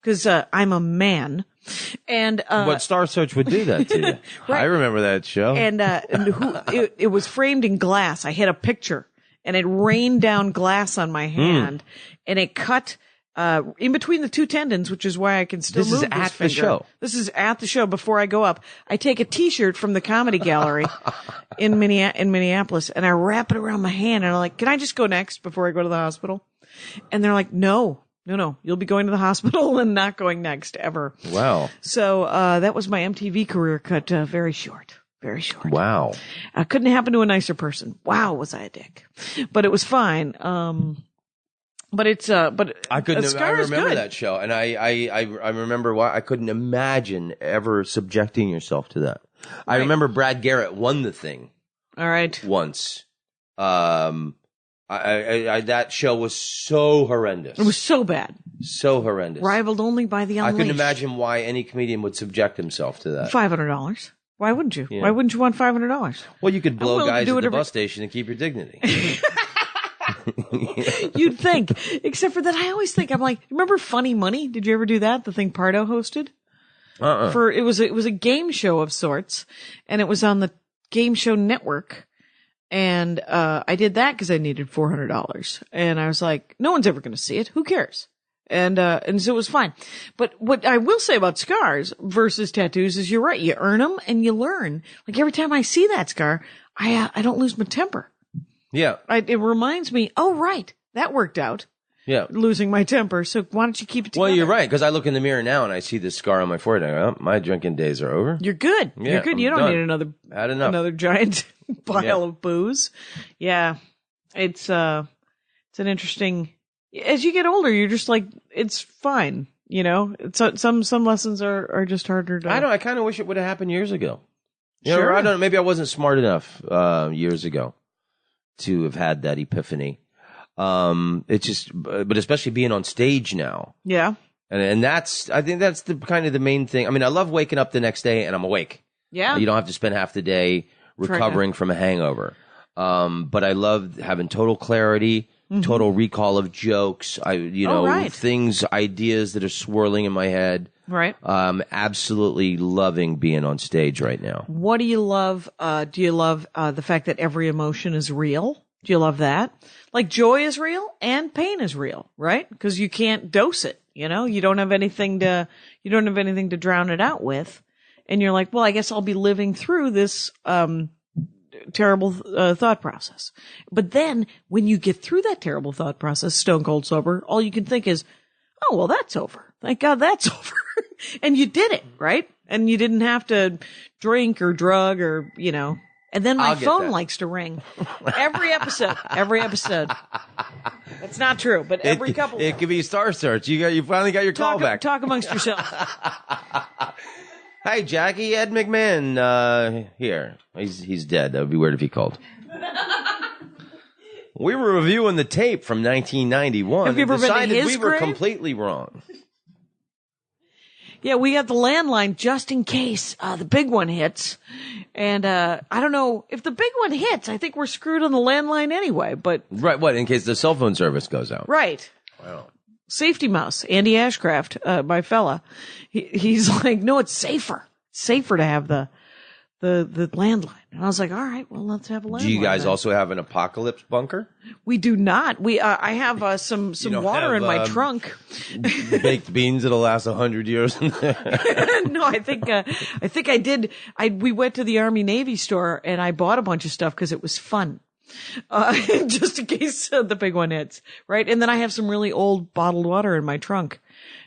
Cause, I'm a man. And, But Star Search would do that to you. Right. I remember that show. it was framed in glass. I hit a picture and it rained down glass on my hand and it cut, in between the 2 tendons, which is why I can still This move is this at the finger. show. This is at the show before I go up. I take a t-shirt from the Comedy Gallery in Minneapolis and I wrap it around my hand and I'm like, can I just go next before I go to the hospital? And they're like, no, you'll be going to the hospital and not going next ever. Wow. So, that was my MTV career cut, very short. Very short. Wow. Couldn't happen to a nicer person. Wow, was I a dick. But it was fine. But it's, but I couldn't. a I scar is remember good. that show, and I remember why I couldn't imagine ever subjecting yourself to that. I remember Brad Garrett won the thing All right. once. That show was so horrendous. It was so bad. so horrendous. Rivaled only by the I Unleashed. couldn't imagine why any comedian would subject himself to that. $500. Why wouldn't you? Yeah. Why wouldn't you want $500? Well, you could blow willing to guys do at the whatever- bus station and keep your dignity. You'd think. Except for that, I always think, I'm like, remember Funny Money? Did you ever do that? The thing Pardo hosted? It was a game show of sorts, and it was on the Game Show Network. And I did that because I needed $400. And I was like, no one's ever going to see it. Who cares? And so it was fine. But what I will say about scars versus tattoos is you're right. You earn them and you learn. Like every time I see that scar, I don't lose my temper. Yeah. It reminds me, oh, right. That worked out. Yeah. Losing my temper. So why don't you keep it together? Well, you're right. Because I look in the mirror now and I see this scar on my forehead. And I go, oh, my drinking days are over. You're good. Yeah, You're good. You I'm don't done. need Had enough. another giant pile of booze. Yeah. It's an interesting, as you get older, you're just like, it's fine. You know, some lessons are just harder to. I kind of wish it would have happened years ago. You Sure. know, I don't. Maybe I wasn't smart enough years ago to have had that epiphany. It's just, but especially being on stage now, Yeah. and I think that's the kind of the main thing. I mean, I love waking up the next day and I'm awake. Yeah. You don't have to spend half the day recovering from a hangover. But I love having total clarity, total recall of jokes. Things, ideas that are swirling in my head. Right. Absolutely loving being on stage right now. What do you love? Do you love the fact that every emotion is real? Do you love that? Like joy is real and pain is real, right? Because you can't dose it. You know, you don't have anything to drown it out with. And you're like, well, I guess I'll be living through this terrible thought process. But then when you get through that terrible thought process, stone cold sober, all you can think is, oh, well, that's over. Thank God that's over. And you did it, right? And you didn't have to drink or drug or, you know. And then my phone likes to ring. Every episode. That's not true, but every couple. It could be Star Search. You finally got your call back. Talk amongst yourselves. Hey, Jackie, Ed McMahon here. He's dead. That would be weird if he called. We were reviewing the tape from 1991 Have you ever and been to decided his we were grave? completely wrong. Yeah, we got the landline just in case the big one hits. And I don't know if the big one hits. I think we're screwed on the landline anyway. But Right, what, in case the cell phone service goes out? right. Wow. Safety mouse, Andy Ashcraft, my fella. He's like, no, it's safer. It's safer to have the landline. And I was like, all right, well, let's have a landline. Do you guys then. also have an apocalypse bunker? We do not. I have some don't water have, in my trunk. Baked beans that'll last 100 years. No, I think I did. We went to the Army Navy store and I bought a bunch of stuff because it was fun. Just in case the big one hits, right? And then I have some really old bottled water in my trunk,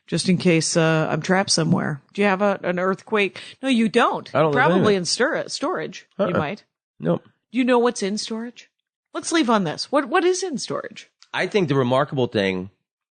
just in case I'm trapped somewhere. Do you have an earthquake? No, you don't. I don't live Probably in in storage. You might. Nope. Do you know what's in storage? Let's leave on this. What is in storage? I think the remarkable thing,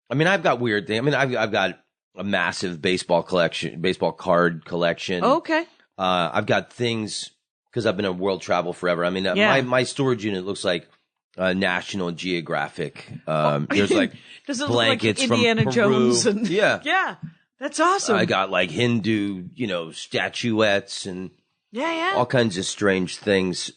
I mean, I've got weird things. I mean, I've got a massive baseball card collection. Okay. I've got things, because I've been in world travel forever. I mean, Yeah. my storage unit looks like National Geographic. There's like Does it blankets look like Indiana from Peru. Jones? And, Yeah. That's awesome. I got like Hindu, statuettes and yeah. all kinds of strange things.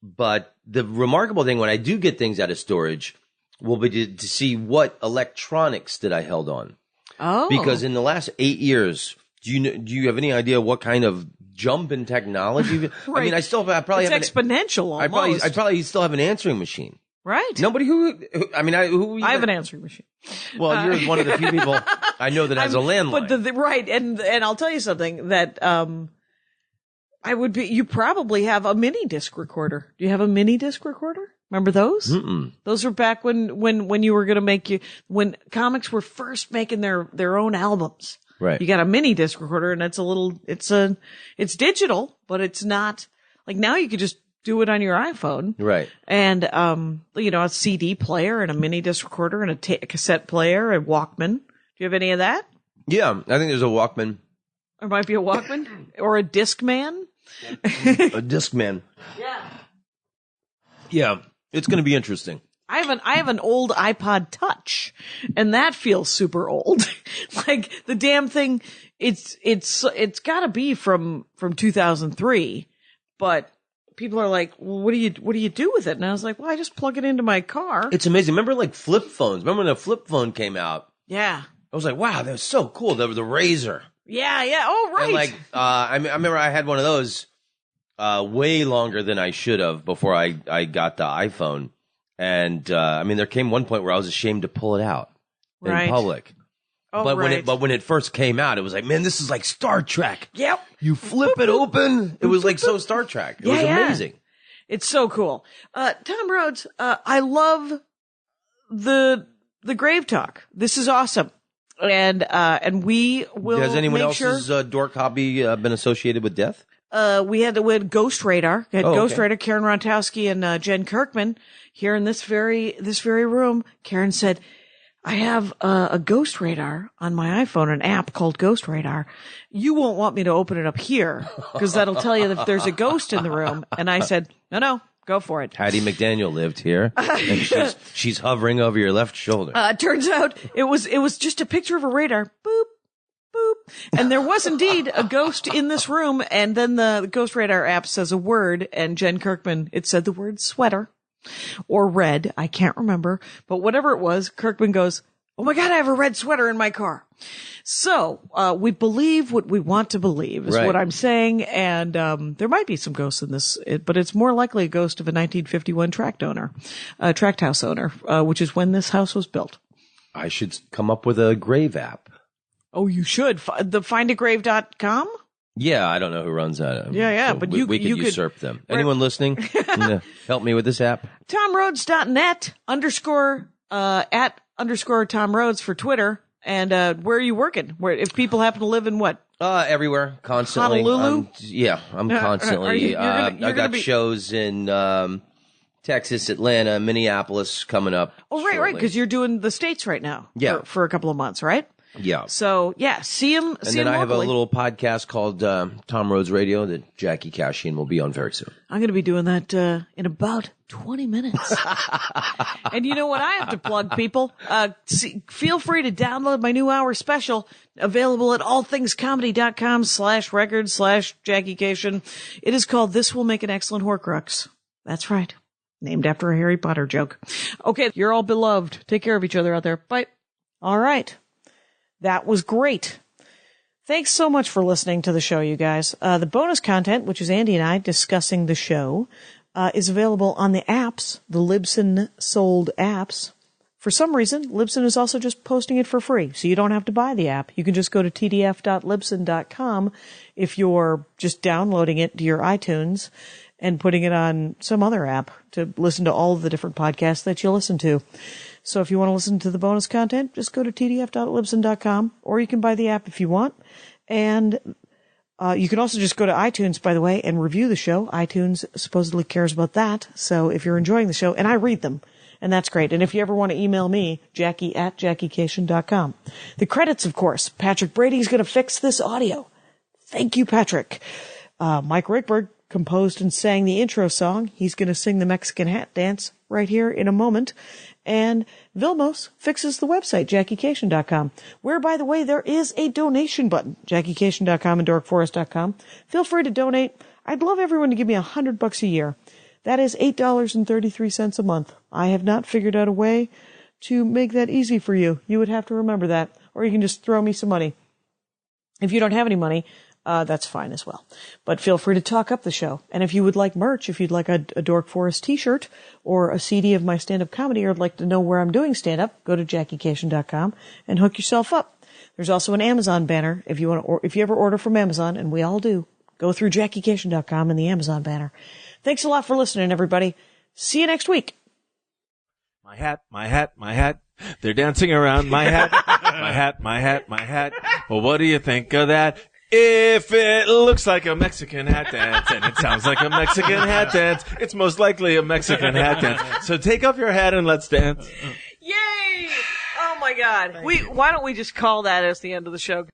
But the remarkable thing when I do get things out of storage will be to see what electronics that I held on. Oh. Because in the last 8 years, do you have any idea what kind of jump in technology? I mean, I probably it's have exponential almost. I probably still have an answering machine. Right. Nobody I have an answering machine. Well, you're one of the few people I know that has a landline. But right, and I'll tell you something that you probably have a mini disc recorder. Do you have a mini disc recorder? Remember those? Mm-mm. Those were back when you were going to when comics were first making their own albums. Right. You got a mini disc recorder and it's digital, but it's not like now you could just do it on your iPhone. Right. And, a CD player and a mini disc recorder and a cassette player and Walkman. Do you have any of that? Yeah, I think there's a Walkman. There might be a Walkman or a Discman. A Discman. Yeah. Yeah, it's going to be interesting. I have an old iPod Touch, and that feels super old. Like the damn thing, it's got to be from 2003, but people are like, well, what do you do with it? And I was like, well, I just plug it into my car. It's amazing. Remember like flip phones? Remember when the flip phone came out? Yeah. I was like, wow, that was so cool. That was the Razor. Yeah. Oh, right. And like, I remember I had one of those way longer than I should have before I got the iPhone. And, there came one point where I was ashamed to pull it out. Right. in public. Oh, but right. when it first came out, it was like, man, this is like Star Trek. Yep. You flip it open. It was like so Star Trek. It was amazing. It's so cool. Tom Rhodes, I love the grave talk. This is awesome. And we will Has anyone make else's dork hobby been associated with death? We had Ghost Radar. We had Ghost okay. Radar, Karen Rontowski and Jen Kirkman here in this very room. Karen said, I have a Ghost Radar on my iPhone, an app called Ghost Radar. You won't want me to open it up here because that'll tell you if there's a ghost in the room. And I said, no, go for it. Hattie McDaniel lived here, and she's hovering over your left shoulder. Turns out it was just a picture of a radar. Boop, boop. And there was indeed a ghost in this room. And then the Ghost Radar app says a word, and Jen Kirkman, it said the word sweater. Or red, I can't remember, but whatever it was, Kirkman goes, oh my God, I have a red sweater in my car. So, we believe what we want to believe is what I'm saying. And, there might be some ghosts in this, but it's more likely a ghost of a 1951 tract house owner, which is when this house was built. I should come up with a grave app. Oh, you should. The findagrave.com? Yeah, I don't know who runs that. Yeah, so but we could usurp them. Anyone listening, help me with this app? TomRhodes.net @ Tom Rhodes for Twitter. And where are you working? Where, if people happen to live in what? Everywhere, constantly. Honolulu? I'm constantly. I got be... shows in Texas, Atlanta, Minneapolis coming up. Oh, right, because you're doing the States right now. Yeah. For a couple of months, right? Yeah. So, yeah, see him. And then I have a little podcast called Tom Rhodes Radio that Jackie Cashin will be on very soon. I'm going to be doing that in about 20 minutes. And you know what I have to plug, people? Feel free to download my new hour special, available at allthingscomedy.com/record/Jackie Cashin. It is called This Will Make an Excellent Horcrux. That's right. Named after a Harry Potter joke. Okay, you're all beloved. Take care of each other out there. Bye. All right. That was great. Thanks so much for listening to the show, you guys. The bonus content, which is Andy and I discussing the show, is available on the apps, the Libsyn sold apps. For some reason, Libsyn is also just posting it for free, so you don't have to buy the app. You can just go to tdf.libsyn.com if you're just downloading it to your iTunes and putting it on some other app to listen to all of the different podcasts that you listen to. So if you want to listen to the bonus content, just go to tdf.libsyn.com, or you can buy the app if you want. And you can also just go to iTunes, by the way, and review the show. iTunes supposedly cares about that. So if you're enjoying the show, and I read them, and that's great. And if you ever want to email me, Jackie@JackieCashin.com. The credits, of course. Patrick Brady's going to fix this audio. Thank you, Patrick. Mike Rickberg composed and sang the intro song. He's going to sing the Mexican hat dance right here in a moment. And Vilmos fixes the website, JackieCashin.com, where, by the way, there is a donation button, JackieCashin.com and DorkForest.com. Feel free to donate. I'd love everyone to give me $100 a year. That is $8.33 a month. I have not figured out a way to make that easy for you. You would have to remember that, or you can just throw me some money. If you don't have any money, that's fine as well. But feel free to talk up the show. And if you would like merch, if you'd like a Dork Forest t-shirt or a CD of my stand-up comedy, or would like to know where I'm doing stand-up, go to JackieCashin.com and hook yourself up. There's also an Amazon banner if you want to, or if you ever order from Amazon, and we all do, go through JackieCashin.com and the Amazon banner. Thanks a lot for listening, everybody. See you next week. My hat, my hat, my hat. They're dancing around my hat, my hat, my hat, my hat. Well, what do you think of that? If it looks like a Mexican hat dance and it sounds like a Mexican hat dance, it's most likely a Mexican hat dance. So take off your hat and let's dance. Yay! Oh my God. Why don't we just call that as the end of the show?